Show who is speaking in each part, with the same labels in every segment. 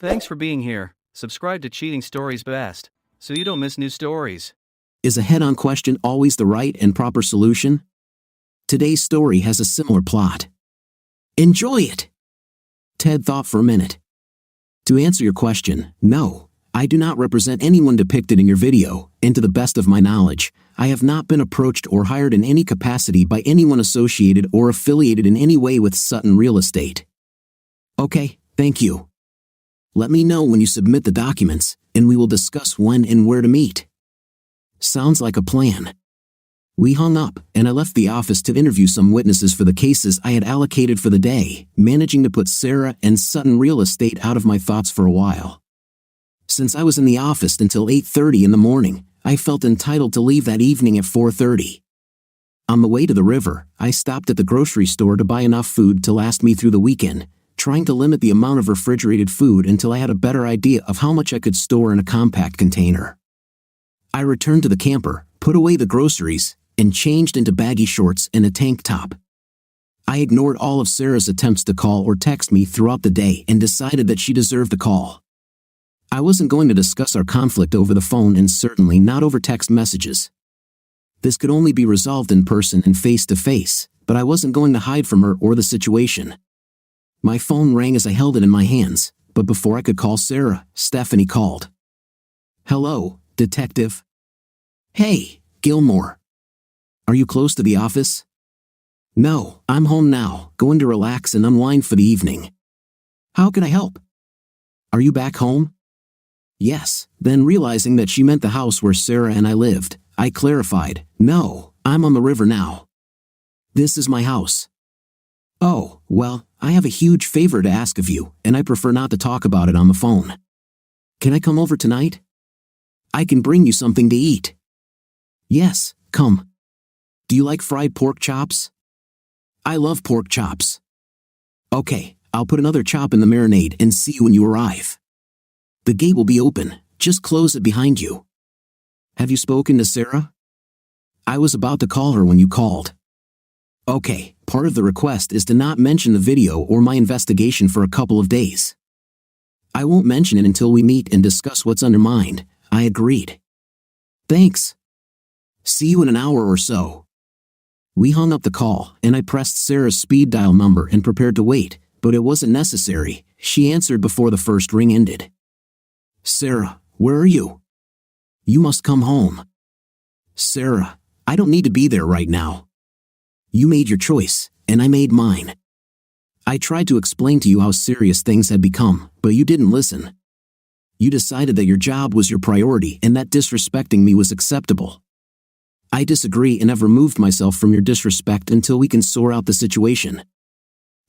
Speaker 1: Thanks for being here. Subscribe to Cheating Stories Best, so you don't miss new stories.
Speaker 2: Is a head-on question always the right and proper solution? Today's story has a similar plot. Enjoy it! Ted thought for a minute. To answer your question, no, I do not represent anyone depicted in your video, and to the best of my knowledge, I have not been approached or hired in any capacity by anyone associated or affiliated in any way with Sutton Real Estate. Okay, thank you. Let me know when you submit the documents, and we will discuss when and where to meet. Sounds like a plan. We hung up, and I left the office to interview some witnesses for the cases I had allocated for the day, managing to put Sarah and Sutton Real Estate out of my thoughts for a while. Since I was in the office until 8:30 in the morning, I felt entitled to leave that evening at 4:30. On the way to the river, I stopped at the grocery store to buy enough food to last me through the weekend, trying to limit the amount of refrigerated food until I had a better idea of how much I could store in a compact container. I returned to the camper, put away the groceries, and changed into baggy shorts and a tank top. I ignored all of Sarah's attempts to call or text me throughout the day and decided that she deserved the call. I wasn't going to discuss our conflict over the phone and certainly not over text messages. This could only be resolved in person and face to face, but I wasn't going to hide from her or the situation. My phone rang as I held it in my hands, but before I could call Sarah, Stephanie called. Hello, detective. Hey, Gilmore. Are you close to the office? No, I'm home now, going to relax and unwind for the evening. How can I help? Are you back home? Yes, then realizing that she meant the house where Sarah and I lived, I clarified, no, I'm on the river now. This is my house. Oh, well, I have a huge favor to ask of you, and I prefer not to talk about it on the phone. Can I come over tonight? I can bring you something to eat. Yes, come. Do you like fried pork chops? I love pork chops. Okay, I'll put another chop in the marinade and see you when you arrive. The gate will be open, just close it behind you. Have you spoken to Sarah? I was about to call her when you called. Okay, part of the request is to not mention the video or my investigation for a couple of days. I won't mention it until we meet and discuss what's on your mind, I agreed. Thanks. See you in an hour or so. We hung up the call, and I pressed Sarah's speed dial number and prepared to wait, but it wasn't necessary. She answered before the first ring ended. Sarah, where are you? You must come home. Sarah, I don't need to be there right now. You made your choice, and I made mine. I tried to explain to you how serious things had become, but you didn't listen. You decided that your job was your priority and that disrespecting me was acceptable. I disagree and have removed myself from your disrespect until we can sort out the situation.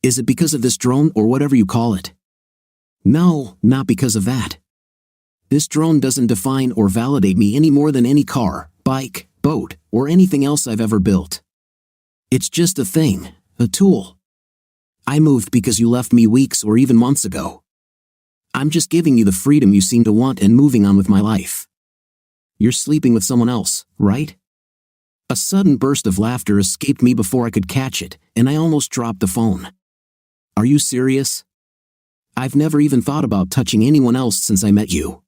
Speaker 2: Is it because of this drone or whatever you call it? No, not because of that. This drone doesn't define or validate me any more than any car, bike, boat, or anything else I've ever built. It's just a thing, a tool. I moved because you left me weeks or even months ago. I'm just giving you the freedom you seem to want and moving on with my life. You're sleeping with someone else, right? A sudden burst of laughter escaped me before I could catch it, and I almost dropped the phone. Are you serious? I've never even thought about touching anyone else since I met you.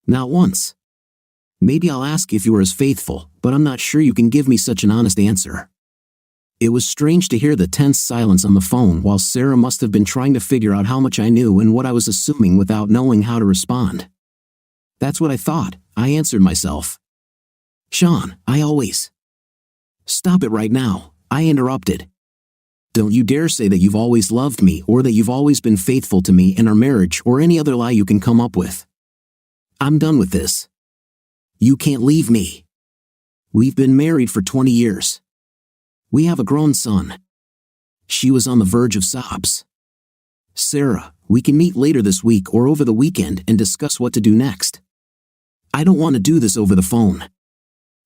Speaker 2: Not once. Maybe I'll ask if you were as faithful, but I'm not sure you can give me such an honest answer. It was strange to hear the tense silence on the phone while Sarah must have been trying to figure out how much I knew and what I was assuming without knowing how to respond. That's what I thought, I answered myself. Sean, I always... Stop it right now, I interrupted. Don't you dare say that you've always loved me or that you've always been faithful to me in our marriage or any other lie you can come up with. I'm done with this. You can't leave me. We've been married for 20 years. We have a grown son. She was on the verge of sobs. Sarah, we can meet later this week or over the weekend and discuss what to do next. I don't want to do this over the phone.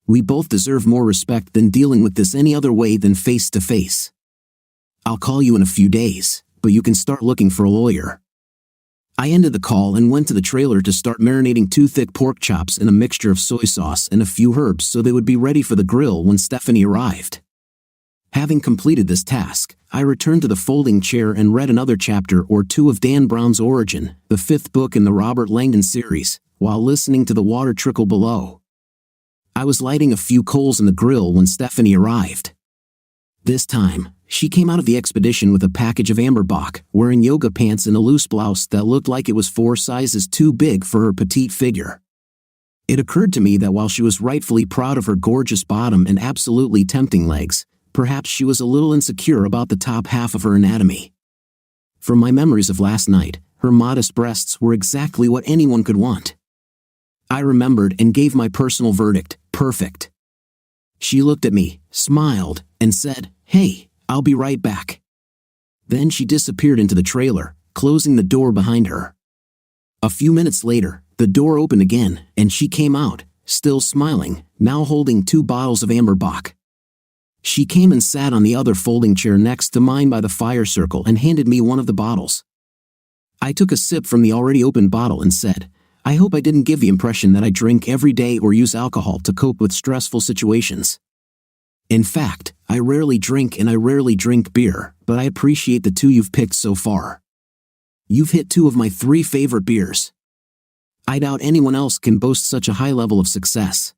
Speaker 2: We both deserve more respect than dealing with this any other way than face to face. I'll call you in a few days, but you can start looking for a lawyer. I ended the call and went to the trailer to start marinating 2 thick pork chops in a mixture of soy sauce and a few herbs so they would be ready for the grill when Stephanie arrived. Having completed this task, I returned to the folding chair and read another chapter or two of Dan Brown's Origin, the 5th book in the Robert Langdon series, while listening to the water trickle below. I was lighting a few coals in the grill when Stephanie arrived. This time, she came out of the expedition with a package of Amberbach, wearing yoga pants and a loose blouse that looked like it was 4 sizes too big for her petite figure. It occurred to me that while she was rightfully proud of her gorgeous bottom and absolutely tempting legs, perhaps she was a little insecure about the top half of her anatomy. From my memories of last night, her modest breasts were exactly what anyone could want. I remembered and gave my personal verdict, perfect. She looked at me, smiled, and said, "Hey, I'll be right back." Then she disappeared into the trailer, closing the door behind her. A few minutes later, the door opened again, and she came out, still smiling, now holding 2 bottles of Amberbach. She came and sat on the other folding chair next to mine by the fire circle and handed me one of the bottles. I took a sip from the already opened bottle and said, "I hope I didn't give the impression that I drink every day or use alcohol to cope with stressful situations. In fact, I rarely drink and I rarely drink beer, but I appreciate the 2 you've picked so far. You've hit 2 of my 3 favorite beers. I doubt anyone else can boast such a high level of success."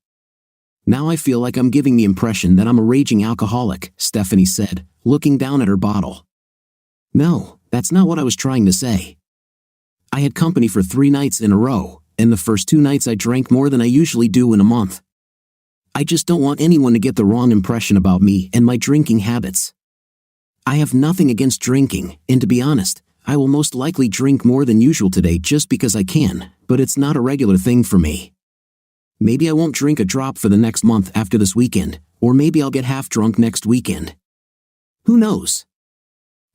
Speaker 2: "Now I feel like I'm giving the impression that I'm a raging alcoholic," Stephanie said, looking down at her bottle. "No, that's not what I was trying to say. I had company for 3 nights in a row, and the first 2 nights I drank more than I usually do in a month. I just don't want anyone to get the wrong impression about me and my drinking habits. I have nothing against drinking, and to be honest, I will most likely drink more than usual today just because I can, but it's not a regular thing for me. Maybe I won't drink a drop for the next month after this weekend, or maybe I'll get half drunk next weekend. Who knows?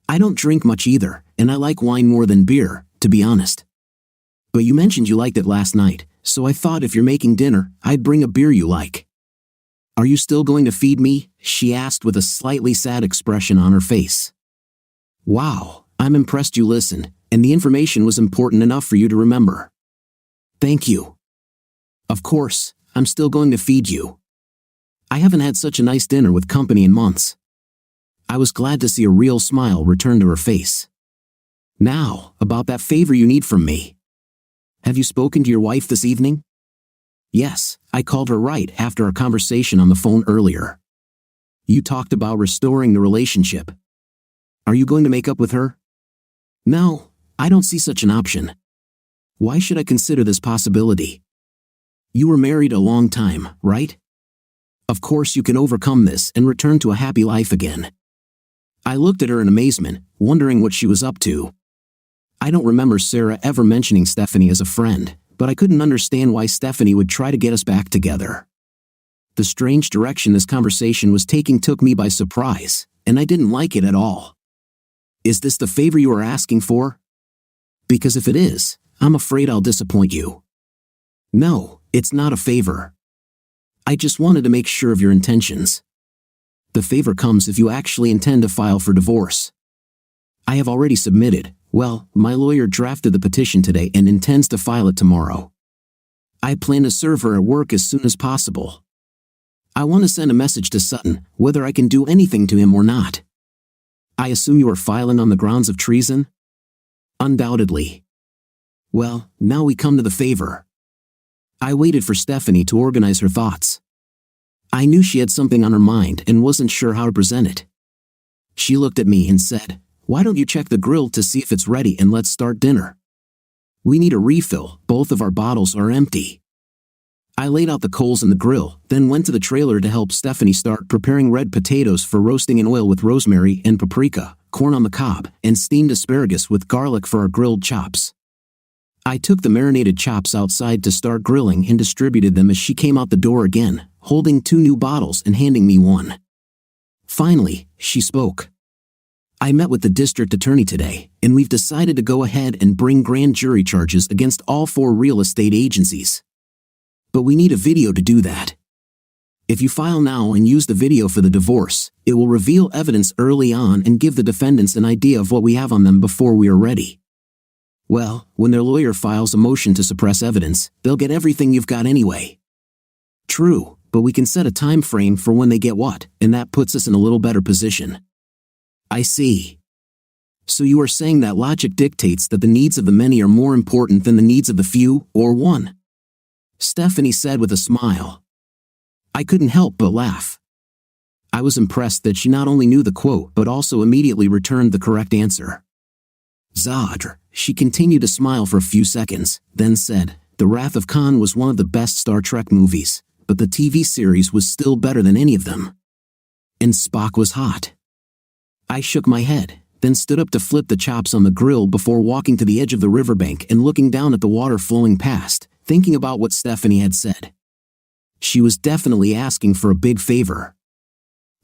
Speaker 2: I don't drink much either, and I like wine more than beer, to be honest. But you mentioned you liked it last night, so I thought if you're making dinner, I'd bring a beer you like." "Are you still going to feed me?" she asked with a slightly sad expression on her face. "Wow, I'm impressed you listened, and the information was important enough for you to remember." "Thank you." "Of course, I'm still going to feed you. I haven't had such a nice dinner with company in months." I was glad to see a real smile return to her face. "Now, about that favor you need from me. Have you spoken to your wife this evening?" "Yes, I called her right after our conversation on the phone earlier. You talked about restoring the relationship. Are you going to make up with her?" "No, I don't see such an option. Why should I consider this possibility? You were married a long time, right? Of course you can overcome this and return to a happy life again." I looked at her in amazement, wondering what she was up to. I don't remember Sarah ever mentioning Stephanie as a friend, but I couldn't understand why Stephanie would try to get us back together. The strange direction this conversation was taking took me by surprise, and I didn't like it at all. "Is this the favor you are asking for? Because if it is, I'm afraid I'll disappoint you." "No, it's not a favor. I just wanted to make sure of your intentions. The favor comes if you actually intend to file for divorce. I have already submitted, my lawyer drafted the petition today and intends to file it tomorrow. I plan to serve her at work as soon as possible. I want to send a message to Sutton, whether I can do anything to him or not. I assume you are filing on the grounds of treason?" "Undoubtedly." "Well, now we come to the favor." I waited for Stephanie to organize her thoughts. I knew she had something on her mind and wasn't sure how to present it. She looked at me and said, "Why don't you check the grill to see if it's ready and let's start dinner? We need a refill, both of our bottles are empty." I laid out the coals in the grill, then went to the trailer to help Stephanie start preparing red potatoes for roasting in oil with rosemary and paprika, corn on the cob, and steamed asparagus with garlic for our grilled chops. I took the marinated chops outside to start grilling and distributed them as she came out the door again, holding 2 new bottles and handing me one. Finally, she spoke. "I met with the district attorney today, and we've decided to go ahead and bring grand jury charges against all 4 real estate agencies. But we need a video to do that. If you file now and use the video for the divorce, it will reveal evidence early on and give the defendants an idea of what we have on them before we are ready. Well, when their lawyer files a motion to suppress evidence, they'll get everything you've got anyway." "True, but we can set a time frame for when they get what, and that puts us in a little better position. I see. So you are saying that logic dictates that the needs of the many are more important than the needs of the few, or one? Stephanie said with a smile. I couldn't help but laugh. I was impressed that she not only knew the quote but also immediately returned the correct answer. Zadr, she continued to smile for a few seconds, then said, The Wrath of Khan was one of the best Star Trek movies, but the TV series was still better than any of them. And Spock was hot. I shook my head, then stood up to flip the chops on the grill before walking to the edge of the riverbank and looking down at the water flowing past, thinking about what Stephanie had said. She was definitely asking for a big favor.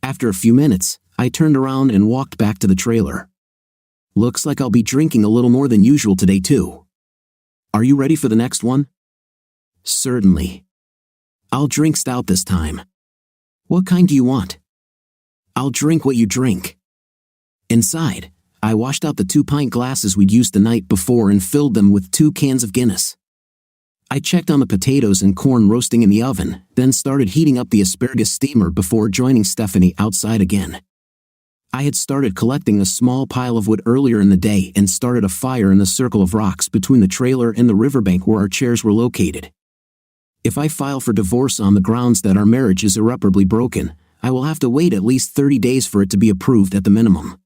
Speaker 2: After a few minutes, I turned around and walked back to the trailer. Looks like I'll be drinking a little more than usual today too. Are you ready for the next one? Certainly. I'll drink stout this time. What kind do you want? I'll drink what you drink. Inside, I washed out the 2-pint glasses we'd used the night before and filled them with 2 cans of Guinness. I checked on the potatoes and corn roasting in the oven, then started heating up the asparagus steamer before joining Stephanie outside again. I had started collecting a small pile of wood earlier in the day and started a fire in the circle of rocks between the trailer and the riverbank where our chairs were located. If I file for divorce on the grounds that our marriage is irreparably broken, I will have to wait at least 30 days for it to be approved at the minimum.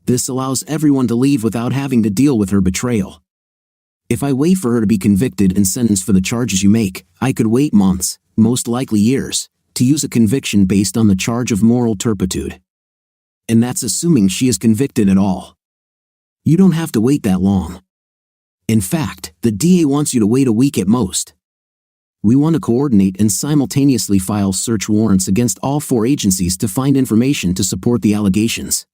Speaker 2: This allows everyone to leave without having to deal with her betrayal. If I wait for her to be convicted and sentenced for the charges you make, I could wait months, most likely years, to use a conviction based on the charge of moral turpitude. And that's assuming she is convicted at all. You don't have to wait that long. In fact, the DA wants you to wait a week at most. We want to coordinate and simultaneously file search warrants against all 4 agencies to find information to support the allegations.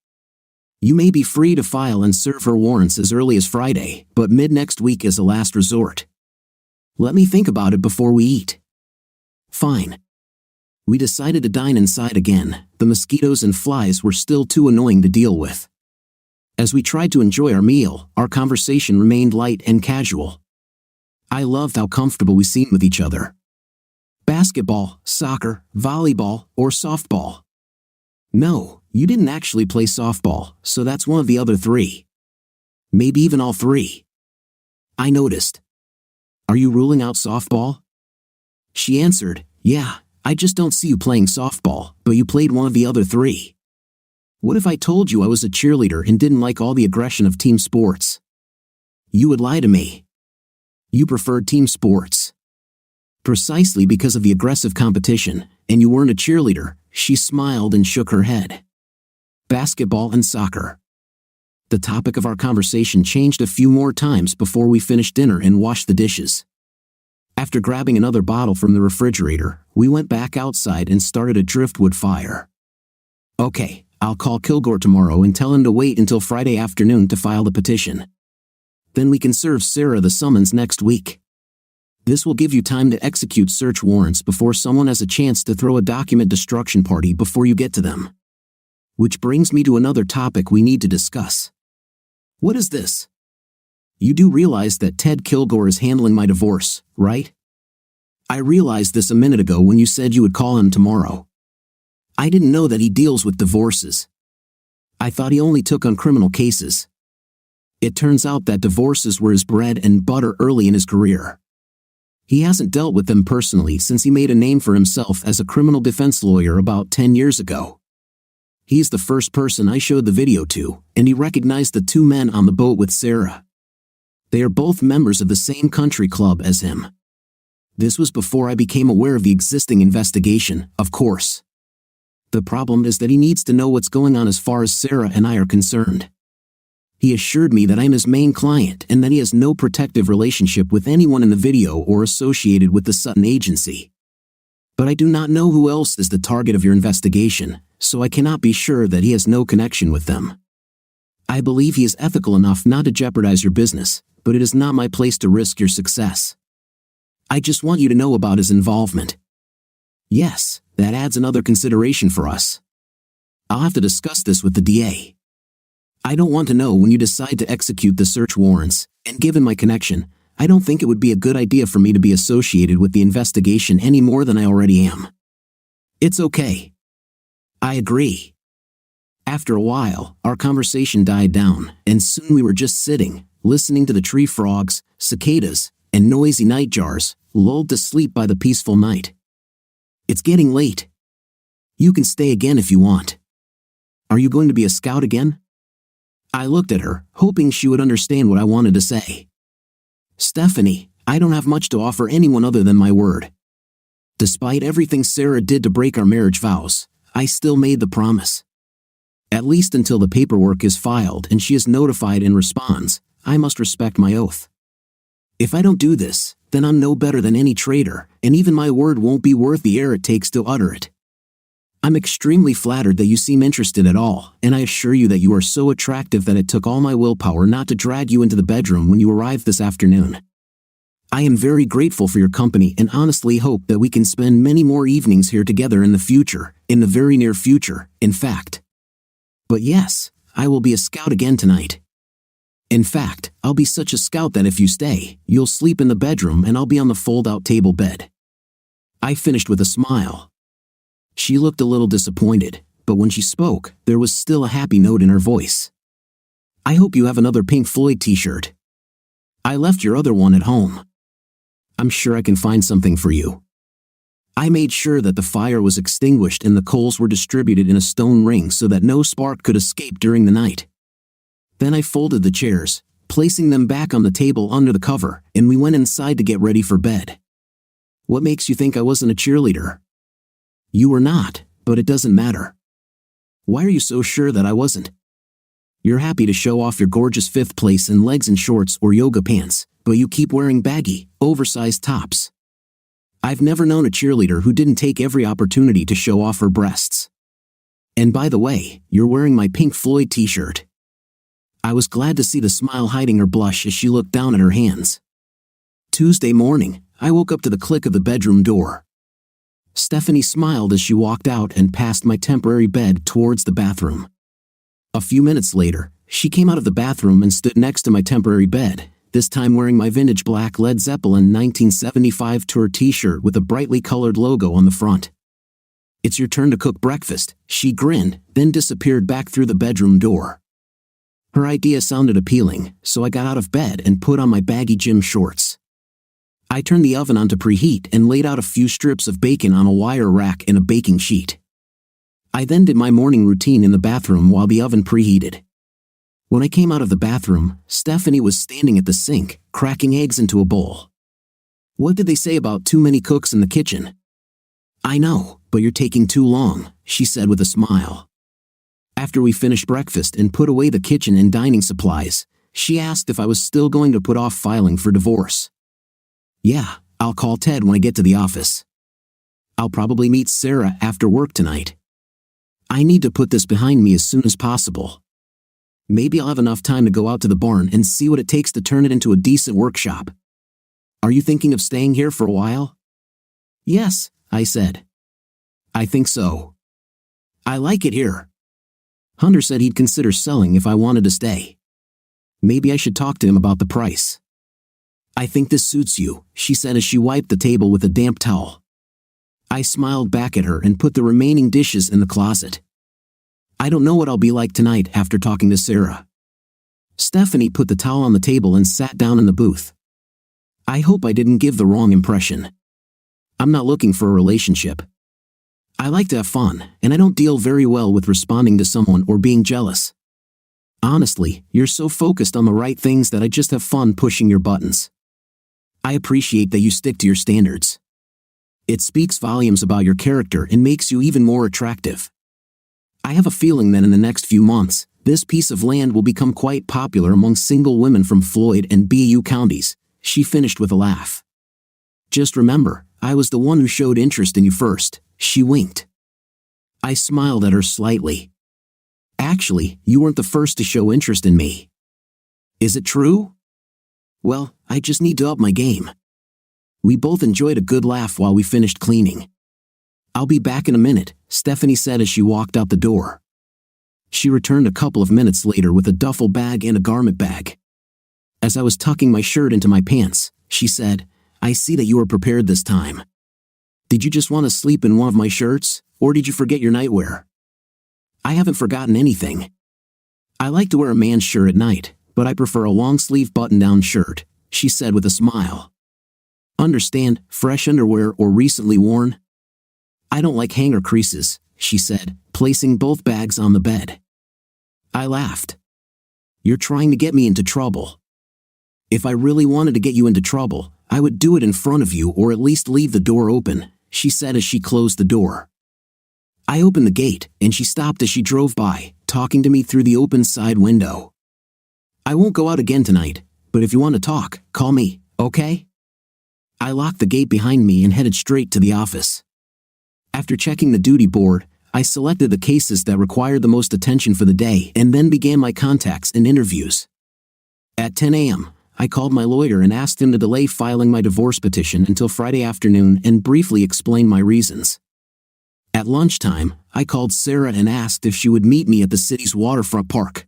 Speaker 2: You may be free to file and serve her warrants as early as Friday, but mid-next week is a last resort. Let me think about it before we eat. Fine. We decided to dine inside again. The mosquitoes and flies were still too annoying to deal with. As we tried to enjoy our meal, our conversation remained light and casual. I loved how comfortable we seemed with each other. Basketball, soccer, volleyball, or softball? No, you didn't actually play softball, so that's one of the other 3. Maybe even all 3. I noticed. Are you ruling out softball? She answered, Yeah, I just don't see you playing softball, but you played one of the other 3. What if I told you I was a cheerleader and didn't like all the aggression of team sports? You would lie to me. You preferred team sports. Precisely because of the aggressive competition, and you weren't a cheerleader, she smiled and shook her head. Basketball and soccer. The topic of our conversation changed a few more times before we finished dinner and washed the dishes. After grabbing another bottle from the refrigerator, we went back outside and started a driftwood fire. Okay, I'll call Kilgore tomorrow and tell him to wait until Friday afternoon to file the petition. Then we can serve Sarah the summons next week. This will give you time to execute search warrants before someone has a chance to throw a document destruction party before you get to them. Which brings me to another topic we need to discuss. What is this? You do realize that Ted Kilgore is handling my divorce, right? I realized this a minute ago when you said you would call him tomorrow. I didn't know that he deals with divorces. I thought he only took on criminal cases. It turns out that divorces were his bread and butter early in his career. He hasn't dealt with them personally since he made a name for himself as a criminal defense lawyer about 10 years ago. He's the first person I showed the video to, and he recognized the 2 men on the boat with Sarah. They are both members of the same country club as him. This was before I became aware of the existing investigation, of course. The problem is that he needs to know what's going on as far as Sarah and I are concerned. He assured me that I'm his main client and that he has no protective relationship with anyone in the video or associated with the Sutton agency. But I do not know who else is the target of your investigation, so I cannot be sure that he has no connection with them. I believe he is ethical enough not to jeopardize your business, but it is not my place to risk your success. I just want you to know about his involvement. Yes, that adds another consideration for us. I'll have to discuss this with the DA. I don't want to know when you decide to execute the search warrants, and given my connection, I don't think it would be a good idea for me to be associated with the investigation any more than I already am. It's okay. I agree. After a while, our conversation died down, and soon we were just sitting, listening to the tree frogs, cicadas, and noisy nightjars, lulled to sleep by the peaceful night. It's getting late. You can stay again if you want. Are you going to be a scout again? I looked at her, hoping she would understand what I wanted to say. Stephanie, I don't have much to offer anyone other than my word. Despite everything Sarah did to break our marriage vows, I still made the promise. At least until the paperwork is filed and she is notified and responds, I must respect my oath. If I don't do this, then I'm no better than any traitor, and even my word won't be worth the air it takes to utter it. I'm extremely flattered that you seem interested at all, and I assure you that you are so attractive that it took all my willpower not to drag you into the bedroom when you arrived this afternoon. I am very grateful for your company and honestly hope that we can spend many more evenings here together in the future, in the very near future, in fact. But yes, I will be a scout again tonight. In fact, I'll be such a scout that if you stay, you'll sleep in the bedroom and I'll be on the fold-out table bed. I finished with a smile. She looked a little disappointed, but when she spoke, there was still a happy note in her voice. I hope you have another Pink Floyd t-shirt. I left your other one at home. I'm sure I can find something for you. I made sure that the fire was extinguished and the coals were distributed in a stone ring so that no spark could escape during the night. Then I folded the chairs, placing them back on the table under the cover, and we went inside to get ready for bed. What makes you think I wasn't a cheerleader? You were not, but it doesn't matter. Why are you so sure that I wasn't? You're happy to show off your gorgeous fifth place in legs and shorts or yoga pants, but you keep wearing baggy, oversized tops. I've never known a cheerleader who didn't take every opportunity to show off her breasts. And by the way, you're wearing my Pink Floyd t-shirt. I was glad to see the smile hiding her blush as she looked down at her hands. Tuesday morning, I woke up to the click of the bedroom door. Stephanie smiled as she walked out and passed my temporary bed towards the bathroom. A few minutes later, she came out of the bathroom and stood next to my temporary bed, this time wearing my vintage black Led Zeppelin 1975 tour t-shirt with a brightly colored logo on the front. It's your turn to cook breakfast, she grinned, then disappeared back through the bedroom door. Her idea sounded appealing, so I got out of bed and put on my baggy gym shorts. I turned the oven on to preheat and laid out a few strips of bacon on a wire rack in a baking sheet. I then did my morning routine in the bathroom while the oven preheated. When I came out of the bathroom, Stephanie was standing at the sink, cracking eggs into a bowl. What did they say about too many cooks in the kitchen? I know, but you're taking too long, she said with a smile. After we finished breakfast and put away the kitchen and dining supplies, she asked if I was still going to put off filing for divorce. Yeah, I'll call Ted when I get to the office. I'll probably meet Sarah after work tonight. I need to put this behind me as soon as possible. Maybe I'll have enough time to go out to the barn and see what it takes to turn it into a decent workshop. Are you thinking of staying here for a while? Yes, I said. I think so. I like it here. Hunter said he'd consider selling if I wanted to stay. Maybe I should talk to him about the price. I think this suits you, she said as she wiped the table with a damp towel. I smiled back at her and put the remaining dishes in the closet. I don't know what I'll be like tonight after talking to Sarah. Stephanie put the towel on the table and sat down in the booth. I hope I didn't give the wrong impression. I'm not looking for a relationship. I like to have fun, and I don't deal very well with responding to someone or being jealous. Honestly, you're so focused on the right things that I just have fun pushing your buttons. I appreciate that you stick to your standards. It speaks volumes about your character and makes you even more attractive. I have a feeling that in the next few months, this piece of land will become quite popular among single women from Floyd and BU counties, she finished with a laugh. Just remember, I was the one who showed interest in you first, she winked. I smiled at her slightly. Actually, you weren't the first to show interest in me. Is it true? Well, I just need to up my game. We both enjoyed a good laugh while we finished cleaning. I'll be back in a minute, Stephanie said as she walked out the door. She returned a couple of minutes later with a duffel bag and a garment bag. As I was tucking my shirt into my pants, she said, I see that you are prepared this time. Did you just want to sleep in one of my shirts? Or did you forget your nightwear? I haven't forgotten anything. I like to wear a man's shirt at night, but I prefer a long-sleeve button-down shirt, she said with a smile. Understand, fresh underwear or recently worn? I don't like hanger creases, she said, placing both bags on the bed. I laughed. You're trying to get me into trouble. If I really wanted to get you into trouble, I would do it in front of you or at least leave the door open, she said as she closed the door. I opened the gate, and she stopped as she drove by, talking to me through the open side window. I won't go out again tonight, but if you want to talk, call me, okay? I locked the gate behind me and headed straight to the office. After checking the duty board, I selected the cases that required the most attention for the day and then began my contacts and interviews. At 10 a.m., I called my lawyer and asked him to delay filing my divorce petition until Friday afternoon and briefly explain my reasons. At lunchtime, I called Sarah and asked if she would meet me at the city's waterfront park.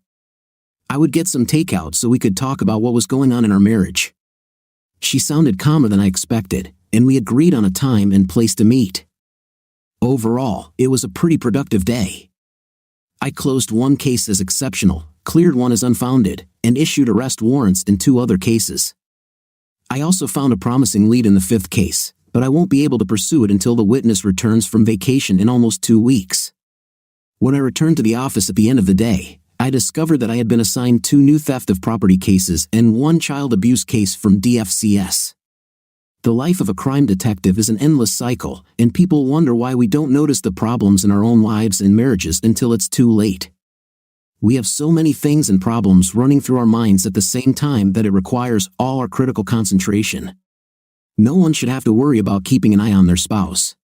Speaker 2: I would get some takeout so we could talk about what was going on in our marriage. She sounded calmer than I expected, and we agreed on a time and place to meet. Overall, it was a pretty productive day. I closed one case as exceptional, cleared one as unfounded, and issued arrest warrants in 2 other cases. I also found a promising lead in the 5th case, but I won't be able to pursue it until the witness returns from vacation in almost 2 weeks. When I returned to the office at the end of the day, I discovered that I had been assigned 2 new theft of property cases and 1 child abuse case from DFCS. The life of a crime detective is an endless cycle, and people wonder why we don't notice the problems in our own lives and marriages until it's too late. We have so many things and problems running through our minds at the same time that it requires all our critical concentration. No one should have to worry about keeping an eye on their spouse.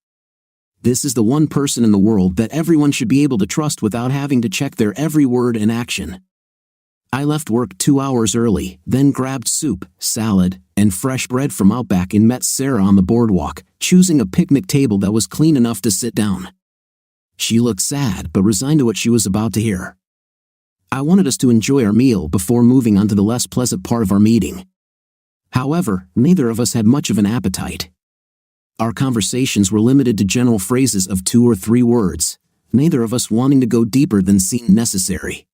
Speaker 2: This is the one person in the world that everyone should be able to trust without having to check their every word and action. I left work 2 hours early, then grabbed soup, salad, and fresh bread from Outback and met Sarah on the boardwalk, choosing a picnic table that was clean enough to sit down. She looked sad but resigned to what she was about to hear. I wanted us to enjoy our meal before moving on to the less pleasant part of our meeting. However, neither of us had much of an appetite. Our conversations were limited to general phrases of 2 or 3 words, neither of us wanting to go deeper than seemed necessary.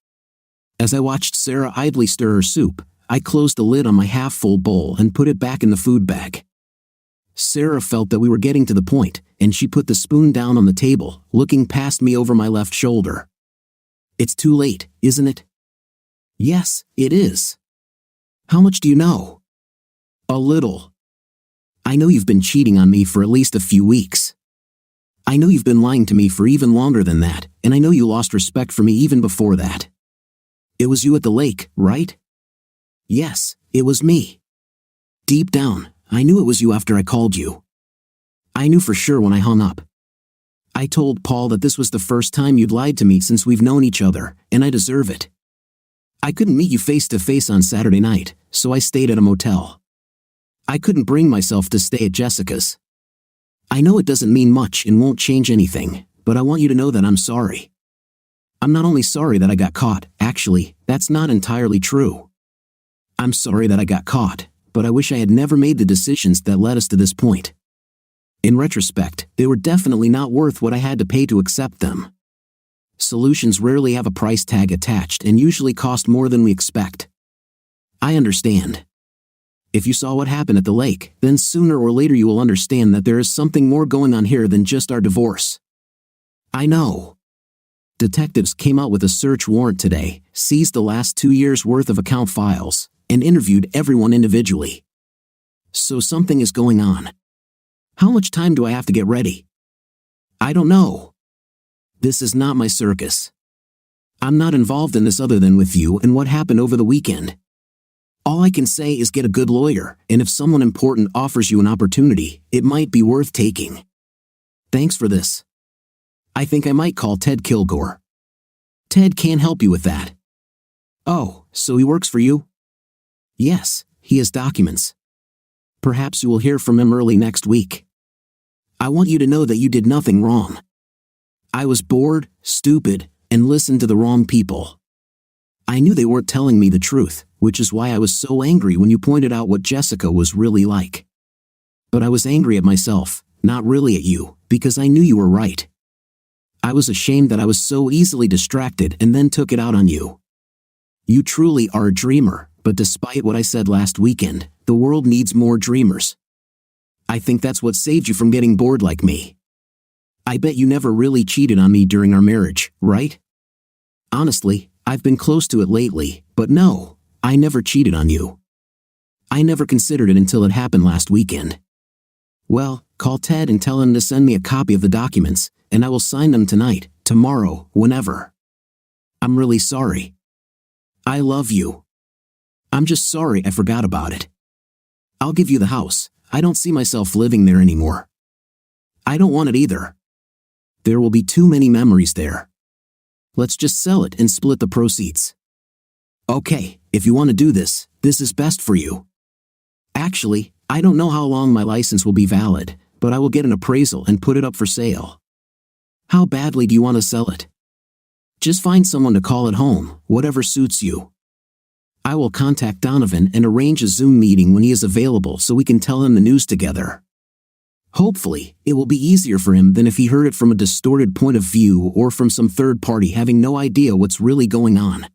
Speaker 2: As I watched Sarah idly stir her soup, I closed the lid on my half-full bowl and put it back in the food bag. Sarah felt that we were getting to the point, and she put the spoon down on the table, looking past me over my left shoulder. It's too late, isn't it? Yes, it is. How much do you know? A little. I know you've been cheating on me for at least a few weeks. I know you've been lying to me for even longer than that, and I know you lost respect for me even before that. It was you at the lake, right? Yes, it was me. Deep down, I knew it was you after I called you. I knew for sure when I hung up. I told Paul that this was the first time you'd lied to me since we've known each other, and I deserve it. I couldn't meet you face to face on Saturday night, so I stayed at a motel. I couldn't bring myself to stay at Jessica's. I know it doesn't mean much and won't change anything, but I want you to know that I'm sorry. I'm not only sorry that I got caught, actually, that's not entirely true. I'm sorry that I got caught, but I wish I had never made the decisions that led us to this point. In retrospect, they were definitely not worth what I had to pay to accept them. Solutions rarely have a price tag attached and usually cost more than we expect. I understand. If you saw what happened at the lake, then sooner or later you will understand that there is something more going on here than just our divorce. I know. Detectives came out with a search warrant today, seized the last 2 years' worth of account files, and interviewed everyone individually. So something is going on. How much time do I have to get ready? I don't know. This is not my circus. I'm not involved in this other than with you and what happened over the weekend. All I can say is get a good lawyer, and if someone important offers you an opportunity, it might be worth taking. Thanks for this. I think I might call Ted Kilgore. Ted can't help you with that. Oh, so he works for you? Yes, he has documents. Perhaps you will hear from him early next week. I want you to know that you did nothing wrong. I was bored, stupid, and listened to the wrong people. I knew they weren't telling me the truth, which is why I was so angry when you pointed out what Jessica was really like. But I was angry at myself, not really at you, because I knew you were right. I was ashamed that I was so easily distracted and then took it out on you. You truly are a dreamer, but despite what I said last weekend, the world needs more dreamers. I think that's what saved you from getting bored like me. I bet you never really cheated on me during our marriage, right? Honestly, I've been close to it lately, but no, I never cheated on you. I never considered it until it happened last weekend. Well, call Ted and tell him to send me a copy of the documents, and I will sign them tonight, tomorrow, whenever. I'm really sorry. I love you. I'm just sorry I forgot about it. I'll give you the house. I don't see myself living there anymore. I don't want it either. There will be too many memories there. Let's just sell it and split the proceeds. Okay, if you want to do this, this is best for you. Actually, I don't know how long my license will be valid, but I will get an appraisal and put it up for sale. How badly do you want to sell it? Just find someone to call at home, whatever suits you. I will contact Donovan and arrange a Zoom meeting when he is available so we can tell him the news together. Hopefully, it will be easier for him than if he heard it from a distorted point of view or from some third party having no idea what's really going on.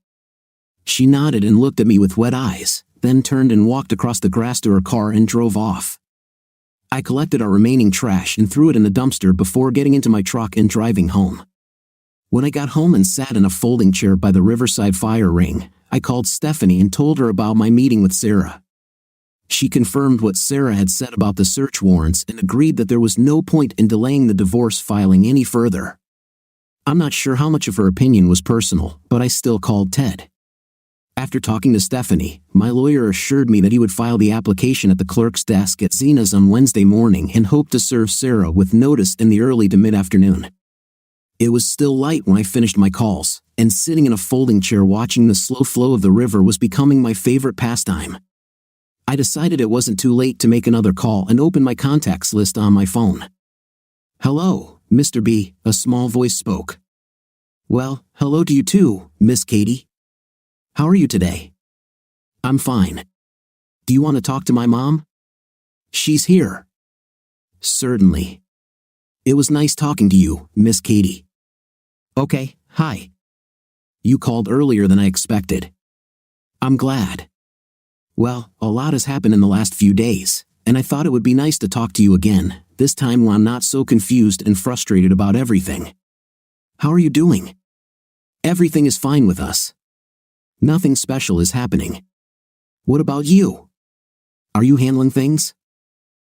Speaker 2: She nodded and looked at me with wet eyes, then turned and walked across the grass to her car and drove off. I collected our remaining trash and threw it in the dumpster before getting into my truck and driving home. When I got home and sat in a folding chair by the Riverside fire ring, I called Stephanie and told her about my meeting with Sarah. She confirmed what Sarah had said about the search warrants and agreed that there was no point in delaying the divorce filing any further. I'm not sure how much of her opinion was personal, but I still called Ted. After talking to Stephanie, my lawyer assured me that he would file the application at the clerk's desk at Zena's on Wednesday morning and hoped to serve Sarah with notice in the early to mid-afternoon. It was still light when I finished my calls, and sitting in a folding chair watching the slow flow of the river was becoming my favorite pastime. I decided it wasn't too late to make another call and open my contacts list on my phone. "Hello, Mr. B," a small voice spoke. "Well, hello to you too, Miss Katie. How are you today?" "I'm fine. Do you want to talk to my mom?" "She's here." "Certainly. It was nice talking to you, Miss Katie." "Okay, hi. You called earlier than I expected." "I'm glad. Well, a lot has happened in the last few days, and I thought it would be nice to talk to you again, this time when I'm not so confused and frustrated about everything. How are you doing?" "Everything is fine with us. Nothing special is happening. What about you? Are you handling things?"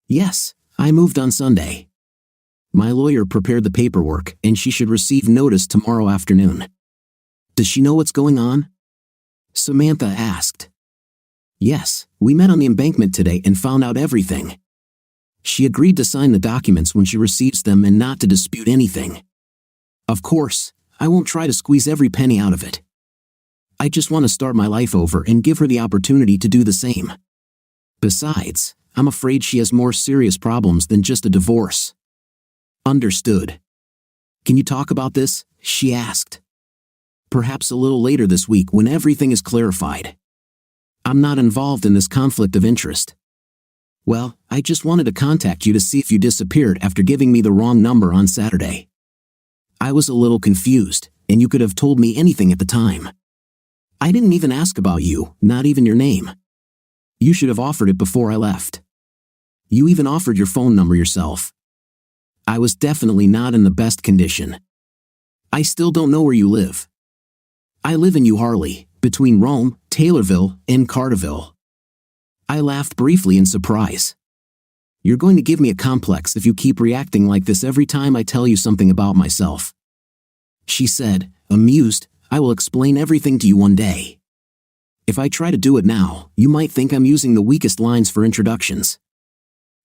Speaker 2: "Yes, I moved on Sunday. My lawyer prepared the paperwork and she should receive notice tomorrow afternoon." "Does she know what's going on?" Samantha asked. "Yes, we met on the embankment today and found out everything. She agreed to sign the documents when she receives them and not to dispute anything. Of course, I won't try to squeeze every penny out of it. I just want to start my life over and give her the opportunity to do the same. Besides, I'm afraid she has more serious problems than just a divorce." "Understood. Can you talk about this?" she asked. "Perhaps a little later this week when everything is clarified. I'm not involved in this conflict of interest." "Well, I just wanted to contact you to see if you disappeared after giving me the wrong number on Saturday. I was a little confused, and you could have told me anything at the time. I didn't even ask about you, not even your name. You should have offered it before I left. You even offered your phone number yourself. I was definitely not in the best condition. I still don't know where you live." "I live in Uharley, between Rome, Taylorville, and Carterville." I laughed briefly in surprise. "You're going to give me a complex if you keep reacting like this every time I tell you something about myself," she said, amused. "I will explain everything to you one day. If I try to do it now, you might think I'm using the weakest lines for introductions."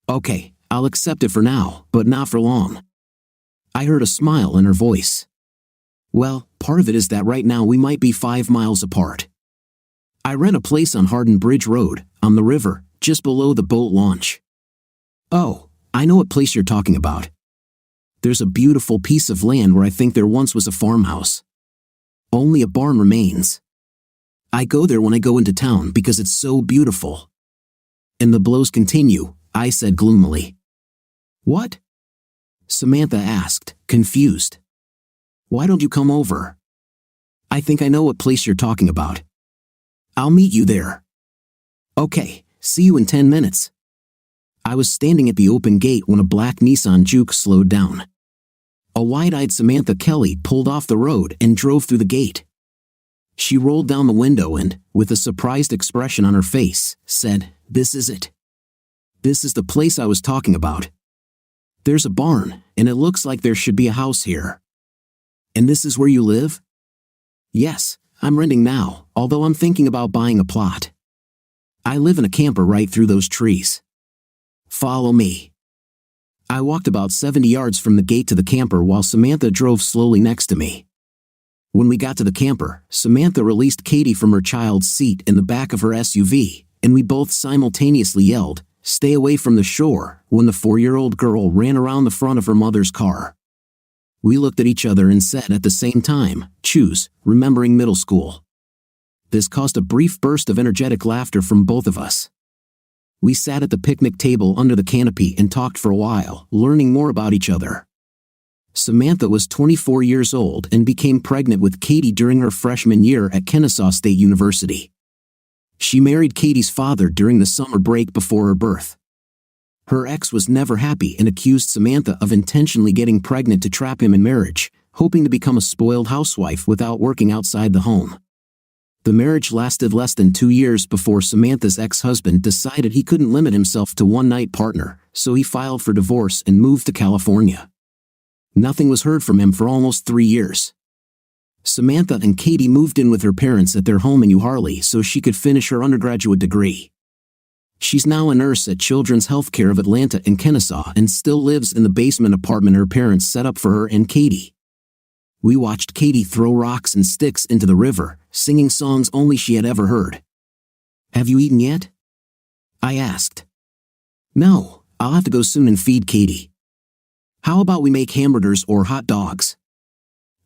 Speaker 2: "Okay, I'll accept it for now, but not for long." I heard a smile in her voice. "Well, part of it is that right now we might be 5 miles apart. I rent a place on Hardin Bridge Road, on the river, just below the boat launch." "Oh, I know what place you're talking about. There's a beautiful piece of land where I think there once was a farmhouse. Only a barn remains. I go there when I go into town because it's so beautiful." "And the blows continue," I said gloomily. "What?" Samantha asked, confused. Why don't you come over? I think I know what place you're talking about. I'll meet you there. Okay, see you in 10 minutes. I was standing at the open gate when a black Nissan Juke slowed down. A wide-eyed Samantha Kelly pulled off the road and drove through the gate. She rolled down the window and, with a surprised expression on her face, said, "This is it. This is the place I was talking about. There's a barn, and it looks like there should be a house here. And this is where you live?" "Yes, I'm renting now, although I'm thinking about buying a plot. I live in a camper right through those trees. Follow me." I walked about 70 yards from the gate to the camper while Samantha drove slowly next to me. When we got to the camper, Samantha released Katie from her child's seat in the back of her SUV, and we both simultaneously yelled, "Stay away from the shore," when the 4-year-old girl ran around the front of her mother's car. We looked at each other and said at the same time, "Choose, remembering middle school." This caused a brief burst of energetic laughter from both of us. We sat at the picnic table under the canopy and talked for a while, learning more about each other. Samantha was 24 years old and became pregnant with Katie during her freshman year at Kennesaw State University. She married Katie's father during the summer break before her birth. Her ex was never happy and accused Samantha of intentionally getting pregnant to trap him in marriage, hoping to become a spoiled housewife without working outside the home. The marriage lasted less than 2 years before Samantha's ex-husband decided he couldn't limit himself to one-night partner, so he filed for divorce and moved to California. Nothing was heard from him for almost 3 years. Samantha and Katie moved in with her parents at their home in Uharli so she could finish her undergraduate degree. She's now a nurse at Children's Healthcare of Atlanta in Kennesaw and still lives in the basement apartment her parents set up for her and Katie. We watched Katie throw rocks and sticks into the river, singing songs only she had ever heard. "Have you eaten yet?" I asked. "No, I'll have to go soon and feed Katie." "How about we make hamburgers or hot dogs?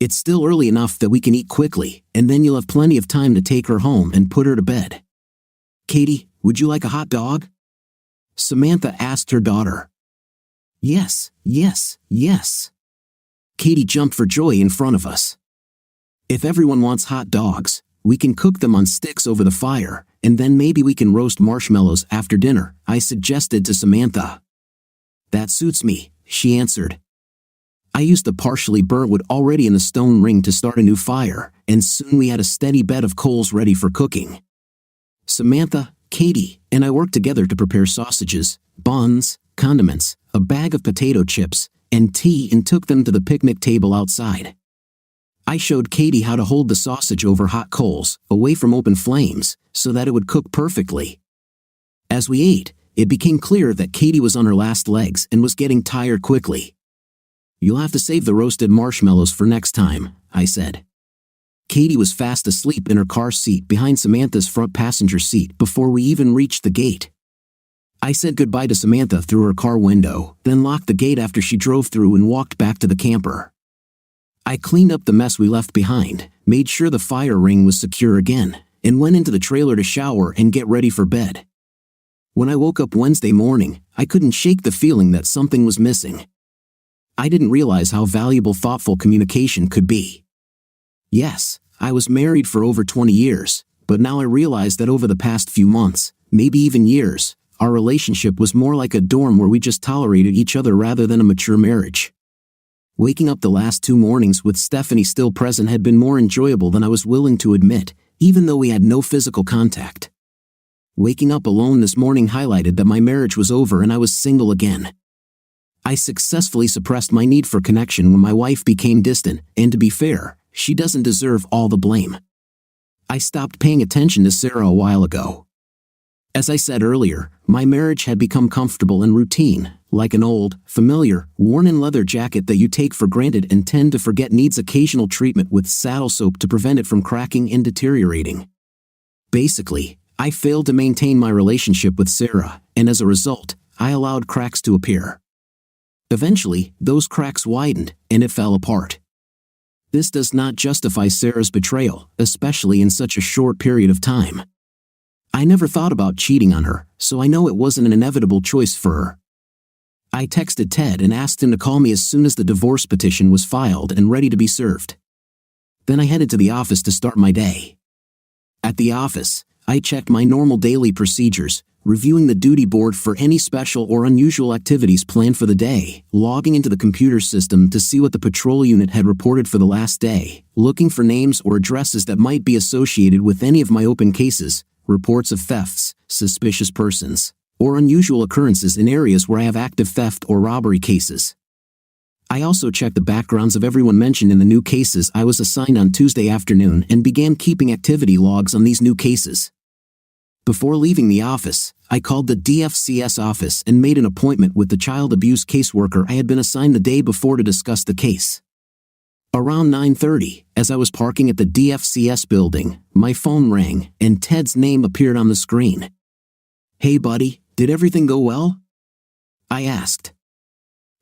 Speaker 2: It's still early enough that we can eat quickly, and then you'll have plenty of time to take her home and put her to bed." "Katie, would you like a hot dog?" Samantha asked her daughter. "Yes, yes, yes." Katie jumped for joy in front of us. "If everyone wants hot dogs, we can cook them on sticks over the fire, and then maybe we can roast marshmallows after dinner," I suggested to Samantha. "That suits me," she answered. I used the partially burnt wood already in the stone ring to start a new fire, and soon we had a steady bed of coals ready for cooking. Samantha, Katie, and I worked together to prepare sausages, buns, condiments, a bag of potato chips, and tea and took them to the picnic table outside. I showed Katie how to hold the sausage over hot coals, away from open flames, so that it would cook perfectly. As we ate, it became clear that Katie was on her last legs and was getting tired quickly. "You'll have to save the roasted marshmallows for next time," I said. Katie was fast asleep in her car seat behind Samantha's front passenger seat before we even reached the gate. I said goodbye to Samantha through her car window, then locked the gate after she drove through and walked back to the camper. I cleaned up the mess we left behind, made sure the fire ring was secure again, and went into the trailer to shower and get ready for bed. When I woke up Wednesday morning, I couldn't shake the feeling that something was missing. I didn't realize how valuable thoughtful communication could be. Yes, I was married for over 20 years, but now I realize that over the past few months, maybe even years, our relationship was more like a dorm where we just tolerated each other rather than a mature marriage. Waking up the last 2 mornings with Stephanie still present had been more enjoyable than I was willing to admit, even though we had no physical contact. Waking up alone this morning highlighted that my marriage was over and I was single again. I successfully suppressed my need for connection when my wife became distant, and to be fair, she doesn't deserve all the blame. I stopped paying attention to Sarah a while ago. As I said earlier, my marriage had become comfortable and routine, like an old, familiar, worn-in leather jacket that you take for granted and tend to forget needs occasional treatment with saddle soap to prevent it from cracking and deteriorating. Basically, I failed to maintain my relationship with Sarah, and as a result, I allowed cracks to appear. Eventually, those cracks widened, and it fell apart. This does not justify Sarah's betrayal, especially in such a short period of time. I never thought about cheating on her, so I know it wasn't an inevitable choice for her. I texted Ted and asked him to call me as soon as the divorce petition was filed and ready to be served. Then I headed to the office to start my day. At the office, I checked my normal daily procedures, reviewing the duty board for any special or unusual activities planned for the day, logging into the computer system to see what the patrol unit had reported for the last day, looking for names or addresses that might be associated with any of my open cases, reports of thefts, suspicious persons, or unusual occurrences in areas where I have active theft or robbery cases. I also checked the backgrounds of everyone mentioned in the new cases I was assigned on Tuesday afternoon and began keeping activity logs on these new cases. Before leaving the office, I called the DFCS office and made an appointment with the child abuse caseworker I had been assigned the day before to discuss the case. Around 9:30, as I was parking at the DFCS building, my phone rang and Ted's name appeared on the screen. "Hey buddy, did everything go well?" I asked.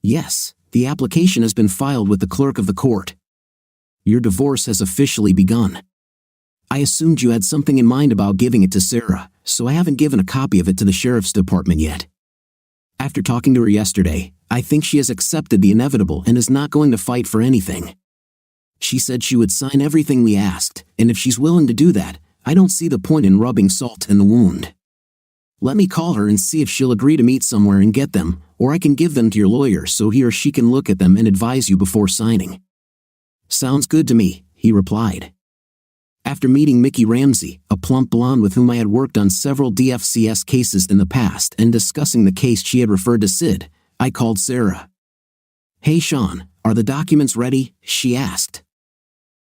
Speaker 2: "Yes, the application has been filed with the clerk of the court. Your divorce has officially begun. I assumed you had something in mind about giving it to Sarah, so I haven't given a copy of it to the sheriff's department yet. After talking to her yesterday, I think she has accepted the inevitable and is not going to fight for anything. She said she would sign everything we asked, and if she's willing to do that, I don't see the point in rubbing salt in the wound. Let me call her and see if she'll agree to meet somewhere and get them, or I can give them to your lawyer so he or she can look at them and advise you before signing." "Sounds good to me," he replied. After meeting Mickey Ramsey, a plump blonde with whom I had worked on several DFCS cases in the past, and discussing the case she had referred to Sid, I called Sarah. "Hey Sean, are the documents ready?" she asked.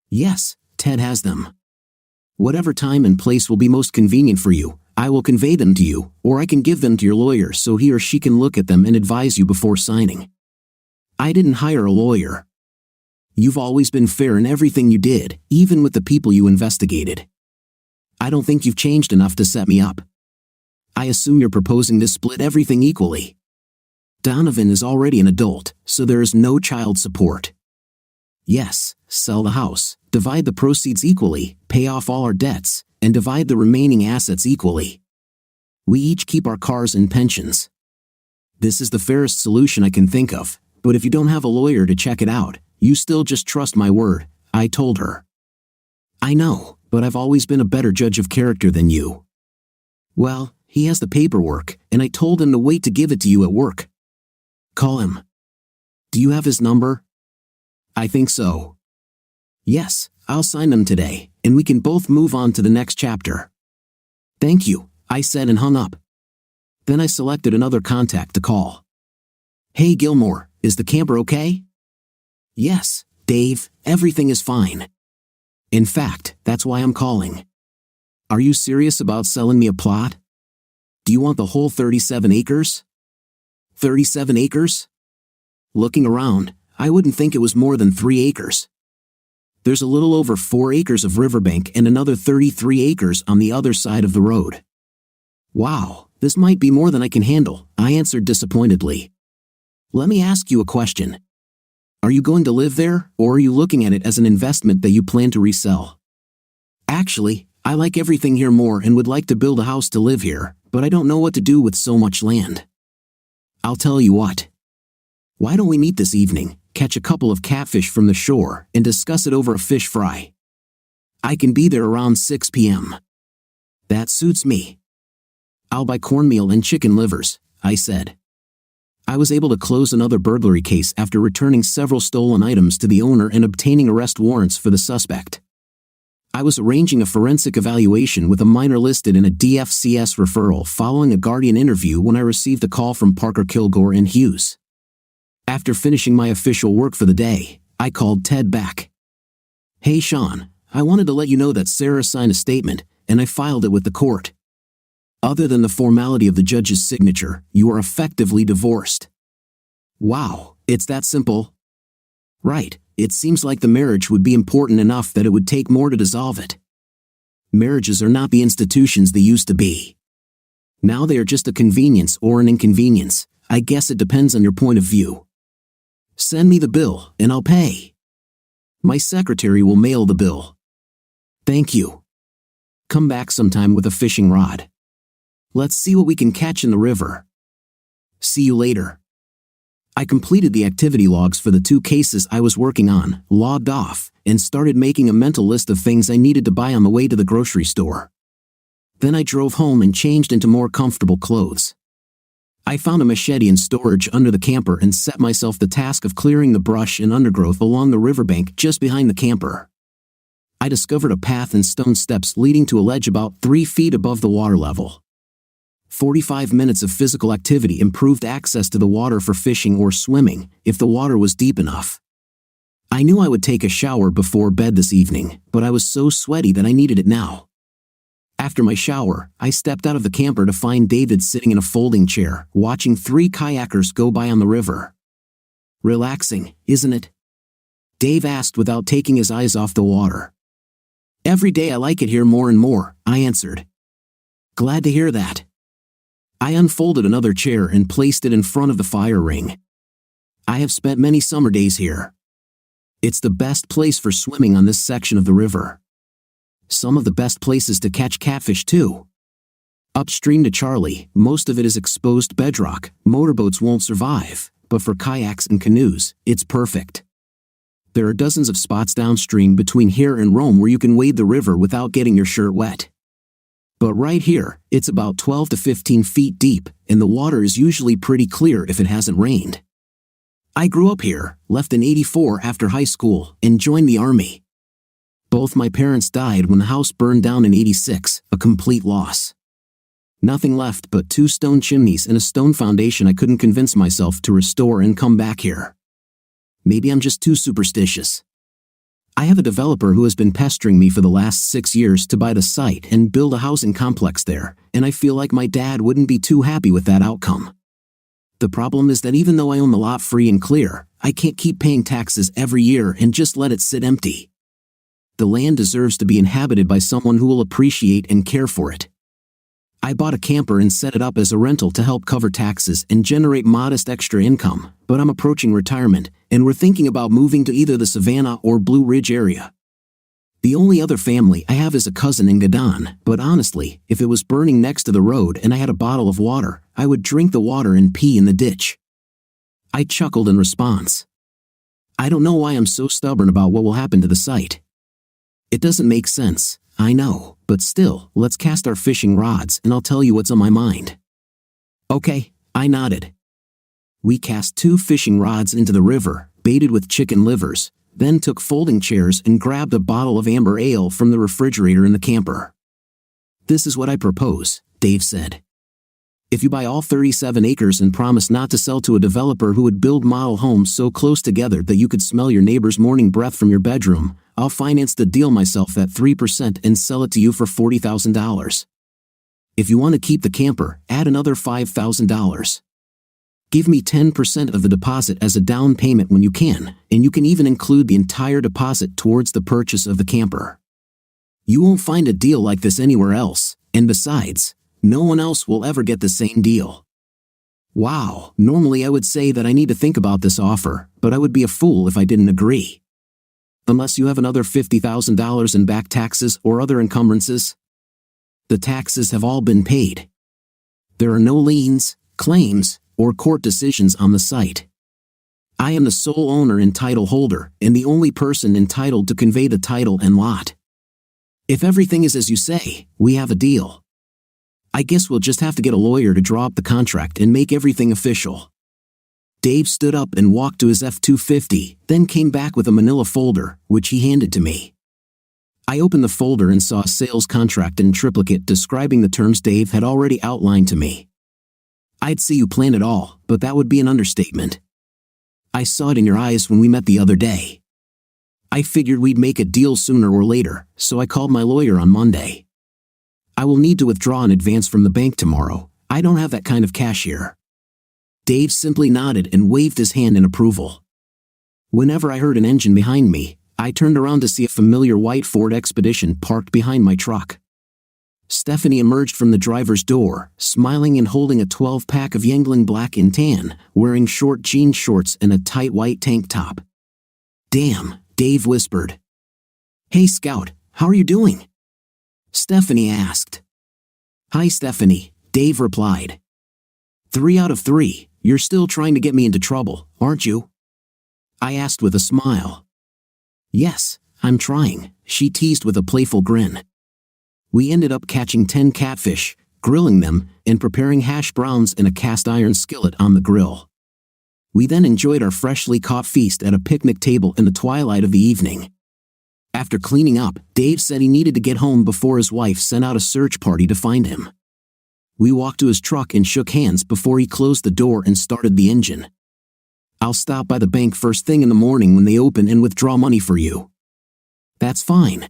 Speaker 2: "Yes, Ted has them. Whatever time and place will be most convenient for you, I will convey them to you, or I can give them to your lawyer so he or she can look at them and advise you before signing. I didn't hire a lawyer. You've always been fair in everything you did, even with the people you investigated. I don't think you've changed enough to set me up. I assume you're proposing to split everything equally. Donovan is already an adult, so there is no child support. Yes, sell the house, divide the proceeds equally, pay off all our debts, and divide the remaining assets equally. We each keep our cars and pensions. This is the fairest solution I can think of, but if you don't have a lawyer to check it out, you still just trust my word," I told her. "I know, but I've always been a better judge of character than you." "Well, he has the paperwork, and I told him to wait to give it to you at work. Call him. Do you have his number?" "I think so." "Yes, I'll sign them today, and we can both move on to the next chapter." "Thank you," I said and hung up. Then I selected another contact to call. "Hey Gilmore, is the camper okay?" "Yes, Dave, everything is fine. In fact, that's why I'm calling. Are you serious about selling me a plot? Do you want the whole 37 acres? 37 acres? Looking around, I wouldn't think it was more than 3 acres. There's a little over 4 acres of riverbank and another 33 acres on the other side of the road." "Wow, this might be more than I can handle," I answered disappointedly. "Let me ask you a question. Are you going to live there, or are you looking at it as an investment that you plan to resell?" "Actually, I like everything here more and would like to build a house to live here, but I don't know what to do with so much land. I'll tell you what. Why don't we meet this evening, catch a couple of catfish from the shore, and discuss it over a fish fry? I can be there around 6 p.m. "That suits me. I'll buy cornmeal and chicken livers," I said. I was able to close another burglary case after returning several stolen items to the owner and obtaining arrest warrants for the suspect. I was arranging a forensic evaluation with a minor listed in a DFCS referral following a guardian interview when I received a call from Parker Kilgore and Hughes. After finishing my official work for the day, I called Ted back. "Hey Sean, I wanted to let you know that Sarah signed a statement, and I filed it with the court. Other than the formality of the judge's signature, you are effectively divorced." "Wow, it's that simple?" "Right, it seems like the marriage would be important enough that it would take more to dissolve it. Marriages are not the institutions they used to be. Now they are just a convenience or an inconvenience. I guess it depends on your point of view. Send me the bill, and I'll pay. My secretary will mail the bill. Thank you. Come back sometime with a fishing rod. Let's see what we can catch in the river. See you later." I completed the activity logs for the 2 cases I was working on, logged off, and started making a mental list of things I needed to buy on the way to the grocery store. Then I drove home and changed into more comfortable clothes. I found a machete in storage under the camper and set myself the task of clearing the brush and undergrowth along the riverbank just behind the camper. I discovered a path and stone steps leading to a ledge about 3 feet above the water level. 45 minutes of physical activity improved access to the water for fishing or swimming, if the water was deep enough. I knew I would take a shower before bed this evening, but I was so sweaty that I needed it now. After my shower, I stepped out of the camper to find David sitting in a folding chair, watching 3 kayakers go by on the river. "Relaxing, isn't it?" Dave asked without taking his eyes off the water. "Every day I like it here more and more," I answered. "Glad to hear that." I unfolded another chair and placed it in front of the fire ring. "I have spent many summer days here. It's the best place for swimming on this section of the river. Some of the best places to catch catfish too. Upstream to Charlie, most of it is exposed bedrock, motorboats won't survive, but for kayaks and canoes, it's perfect. There are dozens of spots downstream between here and Rome where you can wade the river without getting your shirt wet. But right here, it's about 12 to 15 feet deep, and the water is usually pretty clear if it hasn't rained. I grew up here, left in '84 after high school, and joined the Army. Both my parents died when the house burned down in '86, a complete loss. Nothing left but 2 stone chimneys and a stone foundation I couldn't convince myself to restore and come back here. Maybe I'm just too superstitious. I have a developer who has been pestering me for the last 6 years to buy the site and build a housing complex there, and I feel like my dad wouldn't be too happy with that outcome. The problem is that even though I own the lot free and clear, I can't keep paying taxes every year and just let it sit empty. The land deserves to be inhabited by someone who will appreciate and care for it. I bought a camper and set it up as a rental to help cover taxes and generate modest extra income, but I'm approaching retirement, and we're thinking about moving to either the Savannah or Blue Ridge area. The only other family I have is a cousin in Gadon, but honestly, if it was burning next to the road and I had a bottle of water, I would drink the water and pee in the ditch. I chuckled in response. I don't know why I'm so stubborn about what will happen to the site. It doesn't make sense, I know, but still, let's cast our fishing rods and I'll tell you what's on my mind. Okay, I nodded. We cast 2 fishing rods into the river, baited with chicken livers, then took folding chairs and grabbed a bottle of amber ale from the refrigerator in the camper. "This is what I propose," Dave said. "If you buy all 37 acres and promise not to sell to a developer who would build model homes so close together that you could smell your neighbor's morning breath from your bedroom, I'll finance the deal myself at 3% and sell it to you for $40,000. If you want to keep the camper, add another $5,000. Give me 10% of the deposit as a down payment when you can, and you can even include the entire deposit towards the purchase of the camper. You won't find a deal like this anywhere else, and besides, no one else will ever get the same deal." Wow, normally I would say that I need to think about this offer, but I would be a fool if I didn't agree. Unless you have another $50,000 in back taxes or other encumbrances. The taxes have all been paid. There are no liens, claims, or court decisions on the site. I am the sole owner and title holder, and the only person entitled to convey the title and lot. If everything is as you say, we have a deal. I guess we'll just have to get a lawyer to draw up the contract and make everything official. Dave stood up and walked to his F-250, then came back with a manila folder, which he handed to me. I opened the folder and saw a sales contract in triplicate describing the terms Dave had already outlined to me. I'd say you planned it all, but that would be an understatement. I saw it in your eyes when we met the other day. I figured we'd make a deal sooner or later, so I called my lawyer on Monday. I will need to withdraw in advance from the bank tomorrow. I don't have that kind of cash here. Dave simply nodded and waved his hand in approval. Whenever I heard an engine behind me, I turned around to see a familiar white Ford Expedition parked behind my truck. Stephanie emerged from the driver's door, smiling and holding a 12-pack of Yangling Black and Tan, wearing short jean shorts and a tight white tank top. "Damn," Dave whispered. "Hey Scout, how are you doing?" Stephanie asked. "Hi Stephanie," Dave replied. 3 out of 3, You're still trying to get me into trouble, aren't you? I asked with a smile. Yes, I'm trying, she teased with a playful grin. We ended up catching 10 catfish, grilling them, and preparing hash browns in a cast-iron skillet on the grill. We then enjoyed our freshly caught feast at a picnic table in the twilight of the evening. After cleaning up, Dave said he needed to get home before his wife sent out a search party to find him. We walked to his truck and shook hands before he closed the door and started the engine. I'll stop by the bank first thing in the morning when they open and withdraw money for you. That's fine.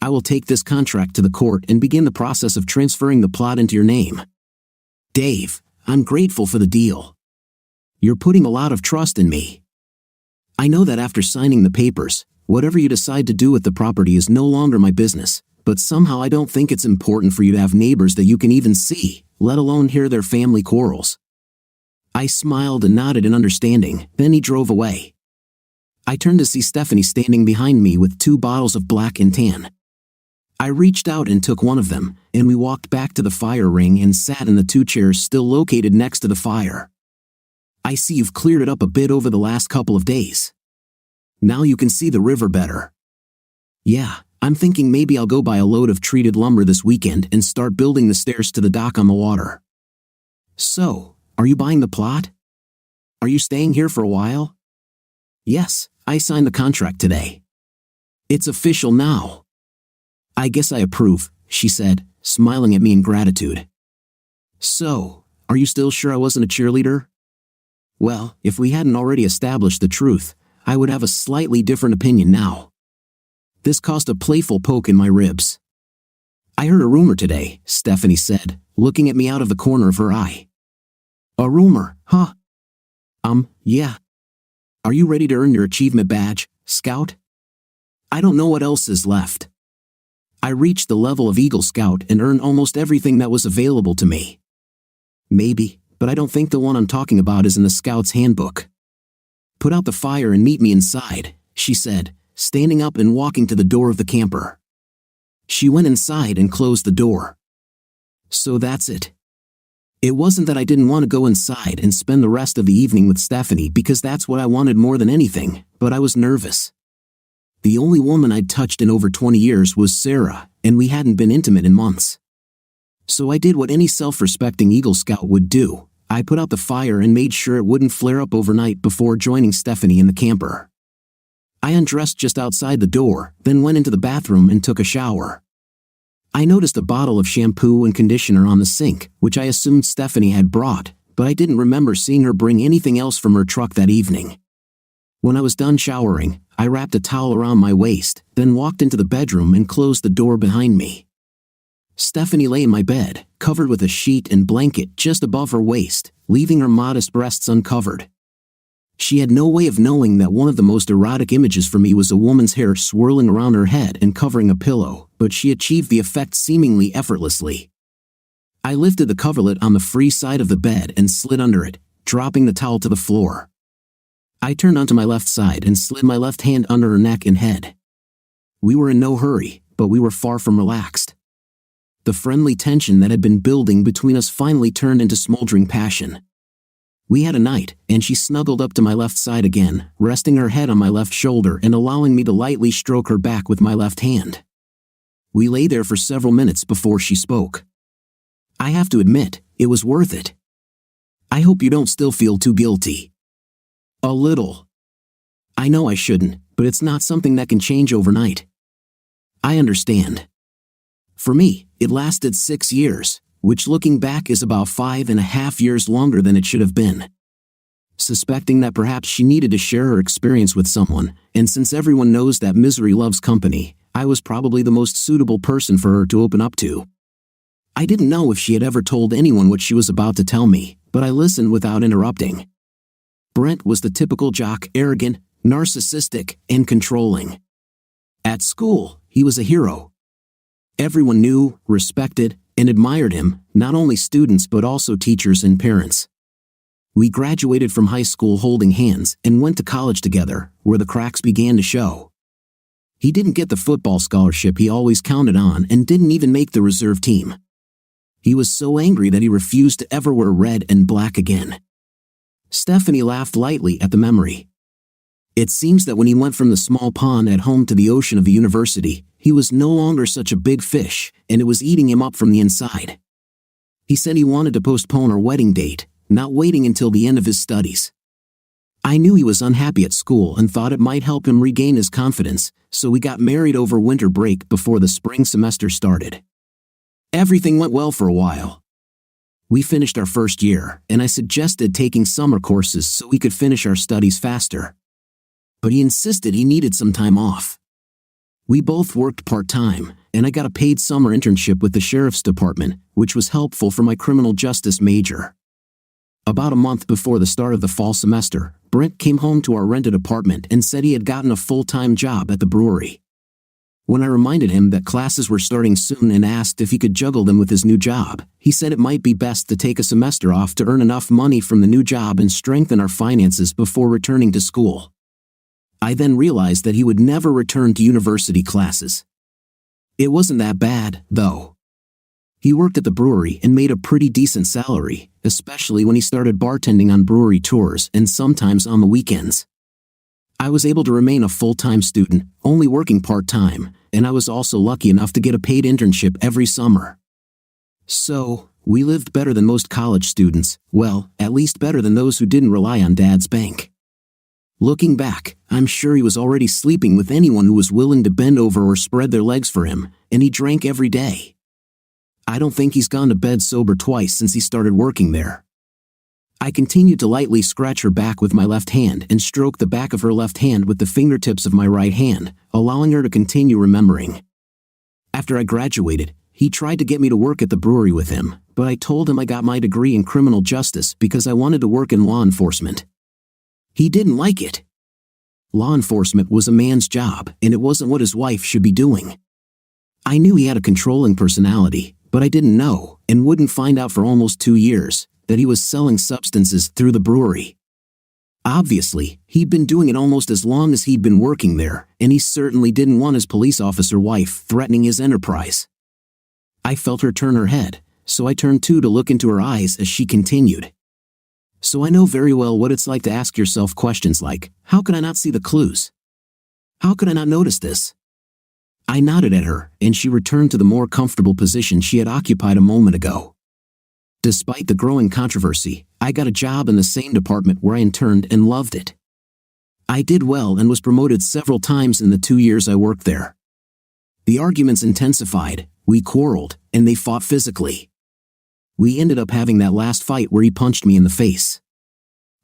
Speaker 2: I will take this contract to the court and begin the process of transferring the plot into your name. Dave, I'm grateful for the deal. You're putting a lot of trust in me. I know that after signing the papers, whatever you decide to do with the property is no longer my business, but somehow I don't think it's important for you to have neighbors that you can even see, let alone hear their family quarrels. I smiled and nodded in understanding, then he drove away. I turned to see Stephanie standing behind me with 2 bottles of black and tan. I reached out and took one of them, and we walked back to the fire ring and sat in the 2 chairs still located next to the fire. I see you've cleared it up a bit over the last couple of days. Now you can see the river better. Yeah, I'm thinking maybe I'll go buy a load of treated lumber this weekend and start building the stairs to the dock on the water. So, are you buying the plot? Are you staying here for a while? Yes, I signed the contract today. It's official now. I guess I approve, she said, smiling at me in gratitude. So, are you still sure I wasn't a cheerleader? Well, if we hadn't already established the truth, I would have a slightly different opinion now. This caused a playful poke in my ribs. I heard a rumor today, Stephanie said, looking at me out of the corner of her eye. A rumor, huh? Yeah. Are you ready to earn your achievement badge, Scout? I don't know what else is left. I reached the level of Eagle Scout and earned almost everything that was available to me. Maybe, but I don't think the one I'm talking about is in the Scout's handbook. Put out the fire and meet me inside, she said, standing up and walking to the door of the camper. She went inside and closed the door. So that's it. It wasn't that I didn't want to go inside and spend the rest of the evening with Stephanie because that's what I wanted more than anything, but I was nervous. The only woman I'd touched in over 20 years was Sarah, and we hadn't been intimate in months. So I did what any self-respecting Eagle Scout would do. I put out the fire and made sure it wouldn't flare up overnight before joining Stephanie in the camper. I undressed just outside the door, then went into the bathroom and took a shower. I noticed a bottle of shampoo and conditioner on the sink, which I assumed Stephanie had brought, but I didn't remember seeing her bring anything else from her truck that evening. When I was done showering, I wrapped a towel around my waist, then walked into the bedroom and closed the door behind me. Stephanie lay in my bed, covered with a sheet and blanket just above her waist, leaving her modest breasts uncovered. She had no way of knowing that one of the most erotic images for me was a woman's hair swirling around her head and covering a pillow, but she achieved the effect seemingly effortlessly. I lifted the coverlet on the free side of the bed and slid under it, dropping the towel to the floor. I turned onto my left side and slid my left hand under her neck and head. We were in no hurry, but we were far from relaxed. The friendly tension that had been building between us finally turned into smoldering passion. We had a night, and she snuggled up to my left side again, resting her head on my left shoulder and allowing me to lightly stroke her back with my left hand. We lay there for several minutes before she spoke. I have to admit, it was worth it. I hope you don't still feel too guilty. A little. I know I shouldn't, but it's not something that can change overnight. I understand. For me, it lasted 6 years, which looking back is about 5.5 years longer than it should have been. Suspecting that perhaps she needed to share her experience with someone, and since everyone knows that misery loves company, I was probably the most suitable person for her to open up to. I didn't know if she had ever told anyone what she was about to tell me, but I listened without interrupting. Brent was the typical jock, arrogant, narcissistic, and controlling. At school, he was a hero. Everyone knew, respected, and admired him, not only students but also teachers and parents. We graduated from high school holding hands and went to college together, where the cracks began to show. He didn't get the football scholarship he always counted on and didn't even make the reserve team. He was so angry that he refused to ever wear red and black again. Stephanie laughed lightly at the memory. It seems that when he went from the small pond at home to the ocean of the university, he was no longer such a big fish, and it was eating him up from the inside. He said he wanted to postpone our wedding date, not waiting until the end of his studies. I knew he was unhappy at school and thought it might help him regain his confidence, so we got married over winter break before the spring semester started. Everything went well for a while. We finished our first year, and I suggested taking summer courses so we could finish our studies faster. But he insisted he needed some time off. We both worked part-time, and I got a paid summer internship with the sheriff's department, which was helpful for my criminal justice major. About a month before the start of the fall semester, Brent came home to our rented apartment and said he had gotten a full-time job at the brewery. When I reminded him that classes were starting soon and asked if he could juggle them with his new job, he said it might be best to take a semester off to earn enough money from the new job and strengthen our finances before returning to school. I then realized that he would never return to university classes. It wasn't that bad, though. He worked at the brewery and made a pretty decent salary, especially when he started bartending on brewery tours and sometimes on the weekends. I was able to remain a full-time student, only working part-time, and I was also lucky enough to get a paid internship every summer. So, we lived better than most college students, well, at least better than those who didn't rely on Dad's bank. Looking back, I'm sure he was already sleeping with anyone who was willing to bend over or spread their legs for him, and he drank every day. I don't think he's gone to bed sober twice since he started working there. I continued to lightly scratch her back with my left hand and stroke the back of her left hand with the fingertips of my right hand, allowing her to continue remembering. After I graduated, he tried to get me to work at the brewery with him, but I told him I got my degree in criminal justice because I wanted to work in law enforcement. He didn't like it. Law enforcement was a man's job, and it wasn't what his wife should be doing. I knew he had a controlling personality, but I didn't know, and wouldn't find out for almost 2 years, that he was selling substances through the brewery. Obviously, he'd been doing it almost as long as he'd been working there, and he certainly didn't want his police officer wife threatening his enterprise. I felt her turn her head, so I turned too to look into her eyes as she continued. So I know very well what it's like to ask yourself questions like, how could I not see the clues? How could I not notice this? I nodded at her, and she returned to the more comfortable position she had occupied a moment ago. Despite the growing controversy, I got a job in the same department where I interned and loved it. I did well and was promoted several times in the 2 years I worked there. The arguments intensified, we quarreled, and they fought physically. We ended up having that last fight where he punched me in the face.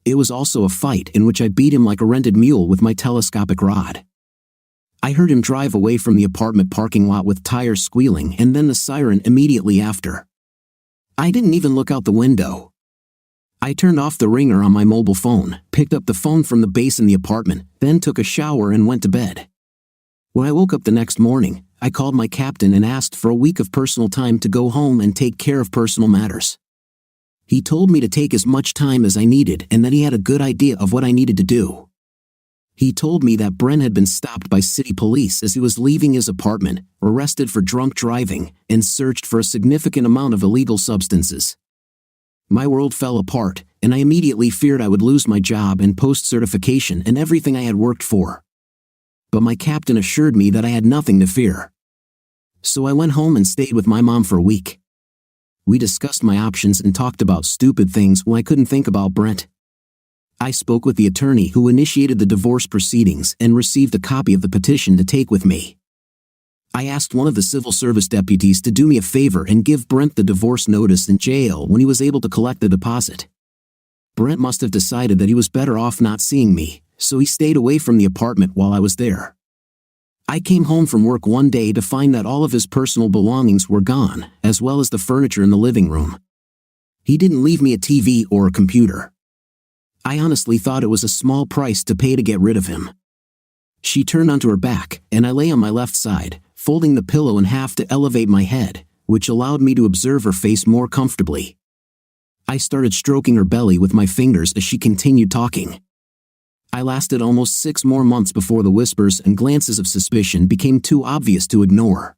Speaker 2: It was also a fight in which I beat him like a rented mule with my telescopic rod. I heard him drive away from the apartment parking lot with tires squealing and then the siren immediately after. I didn't even look out the window. I turned off the ringer on my mobile phone, picked up the phone from the base in the apartment, then took a shower and went to bed. When I woke up the next morning, I called my captain and asked for a week of personal time to go home and take care of personal matters. He told me to take as much time as I needed and that he had a good idea of what I needed to do. He told me that Brent had been stopped by city police as he was leaving his apartment, arrested for drunk driving, and searched for a significant amount of illegal substances. My world fell apart, and I immediately feared I would lose my job and post-certification and everything I had worked for. But my captain assured me that I had nothing to fear. So I went home and stayed with my mom for a week. We discussed my options and talked about stupid things when I couldn't think about Brent. I spoke with the attorney who initiated the divorce proceedings and received a copy of the petition to take with me. I asked one of the civil service deputies to do me a favor and give Brent the divorce notice in jail when he was able to collect the deposit. Brent must have decided that he was better off not seeing me, so he stayed away from the apartment while I was there. I came home from work one day to find that all of his personal belongings were gone, as well as the furniture in the living room. He didn't leave me a TV or a computer. I honestly thought it was a small price to pay to get rid of him. She turned onto her back, and I lay on my left side, folding the pillow in half to elevate my head, which allowed me to observe her face more comfortably. I started stroking her belly with my fingers as she continued talking. I lasted almost 6 more months before the whispers and glances of suspicion became too obvious to ignore.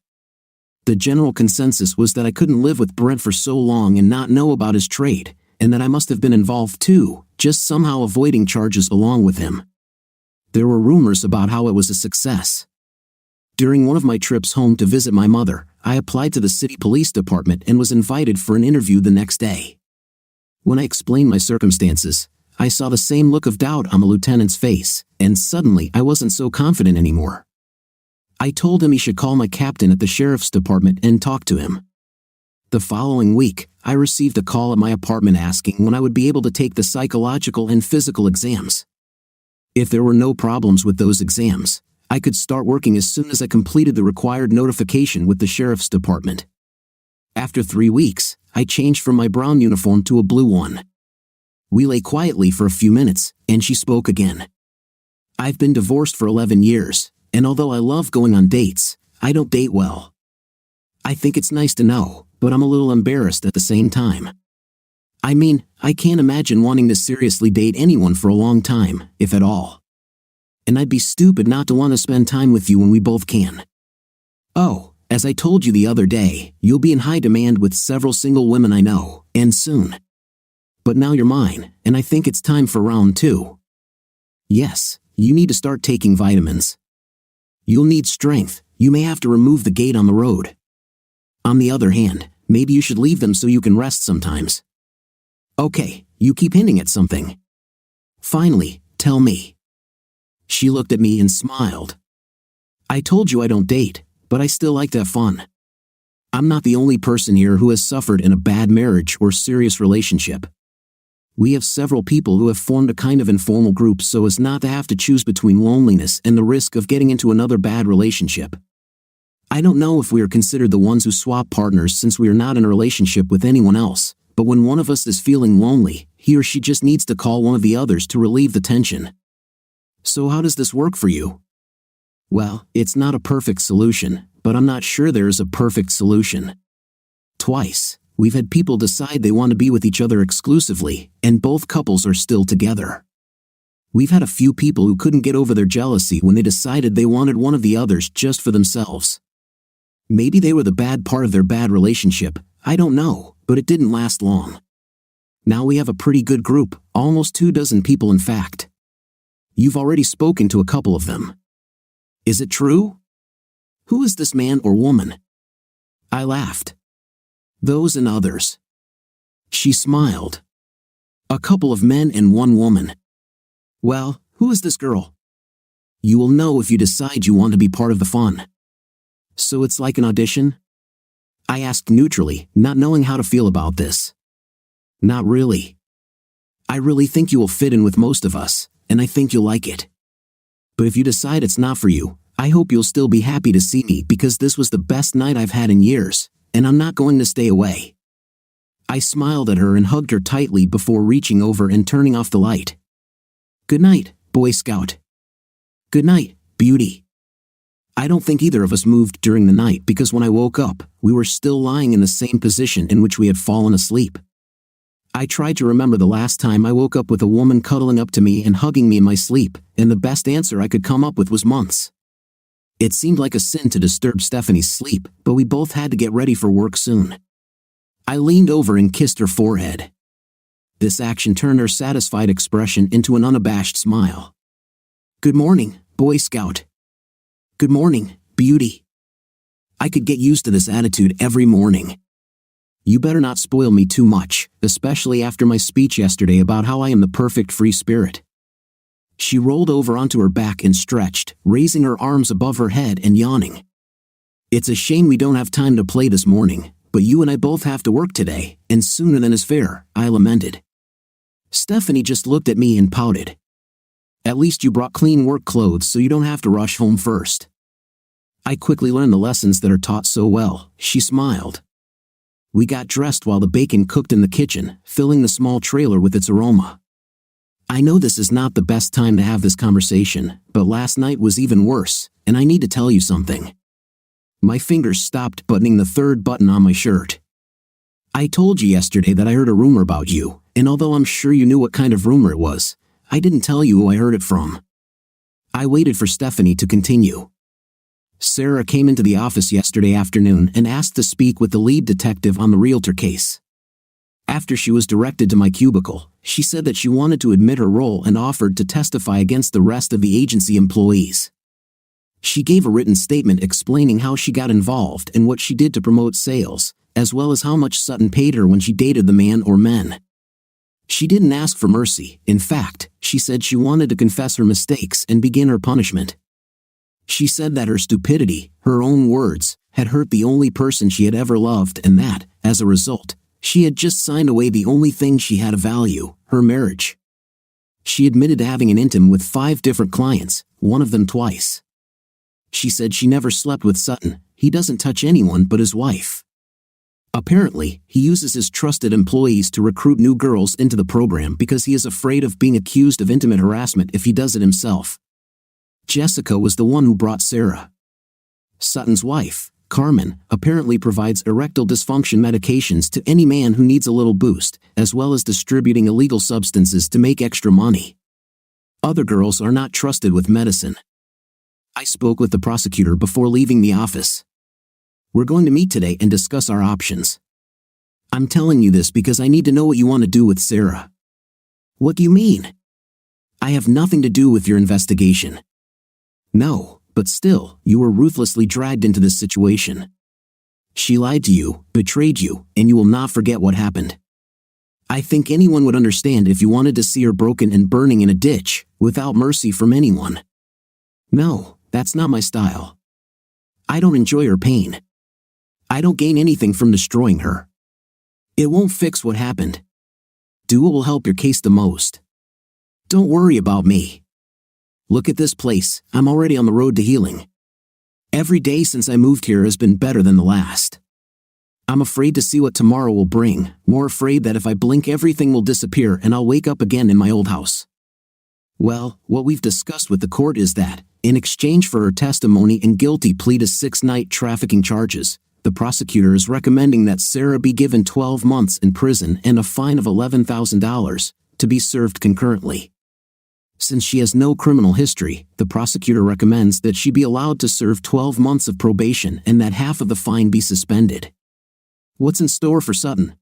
Speaker 2: The general consensus was that I couldn't live with Brent for so long and not know about his trade, and that I must have been involved too, just somehow avoiding charges along with him. There were rumors about how it was a success. During one of my trips home to visit my mother, I applied to the city police department and was invited for an interview the next day. When I explained my circumstances, I saw the same look of doubt on the lieutenant's face, and suddenly I wasn't so confident anymore. I told him he should call my captain at the sheriff's department and talk to him. The following week, I received a call at my apartment asking when I would be able to take the psychological and physical exams. If there were no problems with those exams, I could start working as soon as I completed the required notification with the sheriff's department. After 3 weeks, I changed from my brown uniform to a blue one. We lay quietly for a few minutes, and she spoke again. I've been divorced for 11 years, and although I love going on dates, I don't date well. I think it's nice to know, but I'm a little embarrassed at the same time. I mean, I can't imagine wanting to seriously date anyone for a long time, if at all. And I'd be stupid not to want to spend time with you when we both can. Oh, as I told you the other day, you'll be in high demand with several single women I know, and soon. But now you're mine, and I think it's time for round 2. Yes, you need to start taking vitamins. You'll need strength, you may have to remove the gate on the road. On the other hand, maybe you should leave them so you can rest sometimes. Okay, you keep hinting at something. Finally, tell me. She looked at me and smiled. I told you I don't date, but I still like to have fun. I'm not the only person here who has suffered in a bad marriage or serious relationship. We have several people who have formed a kind of informal group so as not to have to choose between loneliness and the risk of getting into another bad relationship. I don't know if we are considered the ones who swap partners since we are not in a relationship with anyone else, but when one of us is feeling lonely, he or she just needs to call one of the others to relieve the tension. So how does this work for you? Well, it's not a perfect solution, but I'm not sure there is a perfect solution. Twice, we've had people decide they want to be with each other exclusively, and both couples are still together. We've had a few people who couldn't get over their jealousy when they decided they wanted one of the others just for themselves. Maybe they were the bad part of their bad relationship, I don't know, but it didn't last long. Now we have a pretty good group, almost 24 people in fact. You've already spoken to a couple of them. Is it true? Who is this man or woman? I laughed. Those and others. She smiled. A couple of men and one woman. Well, who is this girl? You will know if you decide you want to be part of the fun. So it's like an audition? I asked neutrally, not knowing how to feel about this. Not really. I really think you will fit in with most of us, and I think you'll like it. But if you decide it's not for you, I hope you'll still be happy to see me because this was the best night I've had in years, and I'm not going to stay away. I smiled at her and hugged her tightly before reaching over and turning off the light. Good night, Boy Scout. Good night, Beauty. I don't think either of us moved during the night because when I woke up, we were still lying in the same position in which we had fallen asleep. I tried to remember the last time I woke up with a woman cuddling up to me and hugging me in my sleep, and the best answer I could come up with was months. It seemed like a sin to disturb Stephanie's sleep, but we both had to get ready for work soon. I leaned over and kissed her forehead. This action turned her satisfied expression into an unabashed smile. Good morning, Boy Scout. Good morning, Beauty. I could get used to this attitude every morning. You better not spoil me too much, especially after my speech yesterday about how I am the perfect free spirit. She rolled over onto her back and stretched, raising her arms above her head and yawning. It's a shame we don't have time to play this morning, but you and I both have to work today, and sooner than is fair, I lamented. Stephanie just looked at me and pouted. At least you brought clean work clothes so you don't have to rush home first. I quickly learned the lessons that are taught so well, she smiled. We got dressed while the bacon cooked in the kitchen, filling the small trailer with its aroma. I know this is not the best time to have this conversation, but last night was even worse, and I need to tell you something. My fingers stopped buttoning the third button on my shirt. I told you yesterday that I heard a rumor about you, and although I'm sure you knew what kind of rumor it was, I didn't tell you who I heard it from. I waited for Stephanie to continue. Sarah came into the office yesterday afternoon and asked to speak with the lead detective on the realtor case. After she was directed to my cubicle, she said that she wanted to admit her role and offered to testify against the rest of the agency employees. She gave a written statement explaining how she got involved and what she did to promote sales, as well as how much Sutton paid her when she dated the man or men. She didn't ask for mercy. In fact, she said she wanted to confess her mistakes and begin her punishment. She said that her stupidity, her own words, had hurt the only person she had ever loved and that, as a result, she had just signed away the only thing she had of value, her marriage. She admitted to having an intim with 5 different clients, one of them twice. She said she never slept with Sutton. He doesn't touch anyone but his wife. Apparently, he uses his trusted employees to recruit new girls into the program because he is afraid of being accused of intimate harassment if he does it himself. Jessica was the one who brought Sarah. Sutton's wife, Carmen, apparently provides erectile dysfunction medications to any man who needs a little boost, as well as distributing illegal substances to make extra money. Other girls are not trusted with medicine. I spoke with the prosecutor before leaving the office. We're going to meet today and discuss our options. I'm telling you this because I need to know what you want to do with Sarah. What do you mean? I have nothing to do with your investigation. No, but still, you were ruthlessly dragged into this situation. She lied to you, betrayed you, and you will not forget what happened. I think anyone would understand if you wanted to see her broken and burning in a ditch, without mercy from anyone. No, that's not my style. I don't enjoy her pain. I don't gain anything from destroying her. It won't fix what happened. Do what will help your case the most. Don't worry about me. Look at this place, I'm already on the road to healing. Every day since I moved here has been better than the last. I'm afraid to see what tomorrow will bring, more afraid that if I blink everything will disappear and I'll wake up again in my old house. Well, what we've discussed with the court is that, in exchange for her testimony and guilty plea to 6 night trafficking charges, the prosecutor is recommending that Sarah be given 12 months in prison and a fine of $11,000, to be served concurrently. Since she has no criminal history, the prosecutor recommends that she be allowed to serve 12 months of probation and that half of the fine be suspended. What's in store for Sutton?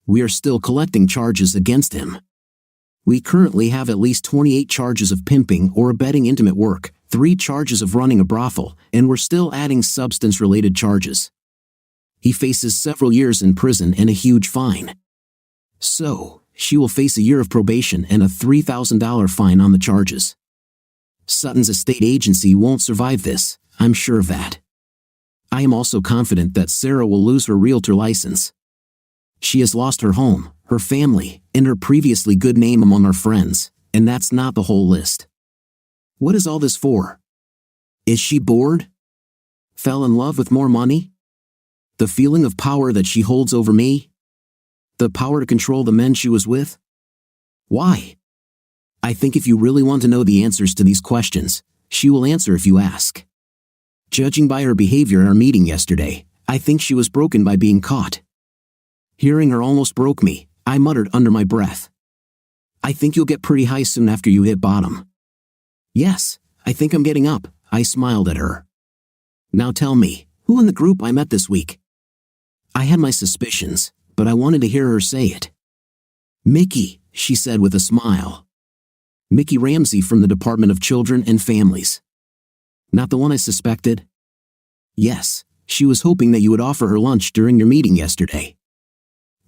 Speaker 2: We are still collecting charges against him. We currently have at least 28 charges of pimping or abetting intimate work, 3 charges of running a brothel, and we're still adding substance-related charges. He faces several years in prison and a huge fine. So, she will face a year of probation and a $3,000 fine on the charges. Sutton's estate agency won't survive this, I'm sure of that. I am also confident that Sarah will lose her realtor license. She has lost her home, her family, and her previously good name among her friends, and that's not the whole list. What is all this for? Is she bored? Fell in love with more money? The feeling of power that she holds over me? The power to control the men she was with? Why? I think if you really want to know the answers to these questions, she will answer if you ask. Judging by her behavior in our meeting yesterday, I think she was broken by being caught. Hearing her almost broke me, I muttered under my breath. I think you'll get pretty high soon after you hit bottom. Yes, I think I'm getting up, I smiled at her. Now tell me, who in the group I met this week? I had my suspicions, but I wanted to hear her say it. Mickey, she said with a smile. Mickey Ramsey from the Department of Children and Families. Not the one I suspected? Yes, she was hoping that you would offer her lunch during your meeting yesterday.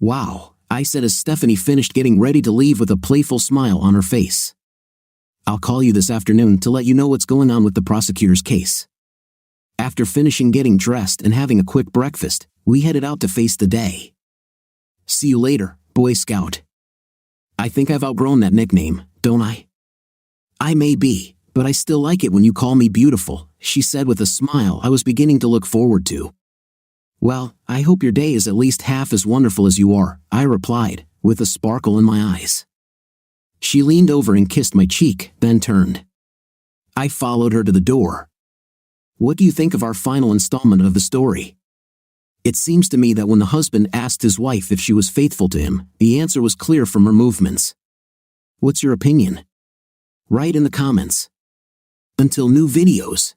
Speaker 2: Wow, I said as Stephanie finished getting ready to leave with a playful smile on her face. I'll call you this afternoon to let you know what's going on with the prosecutor's case. After finishing getting dressed and having a quick breakfast, we headed out to face the day. See you later, Boy Scout. I think I've outgrown that nickname, don't I? I may be, but I still like it when you call me beautiful, she said with a smile I was beginning to look forward to. Well, I hope your day is at least half as wonderful as you are, I replied, with a sparkle in my eyes. She leaned over and kissed my cheek, then turned. I followed her to the door. What do you think of our final installment of the story? It seems to me that when the husband asked his wife if she was faithful to him, the answer was clear from her movements. What's your opinion? Write in the comments. Until new videos.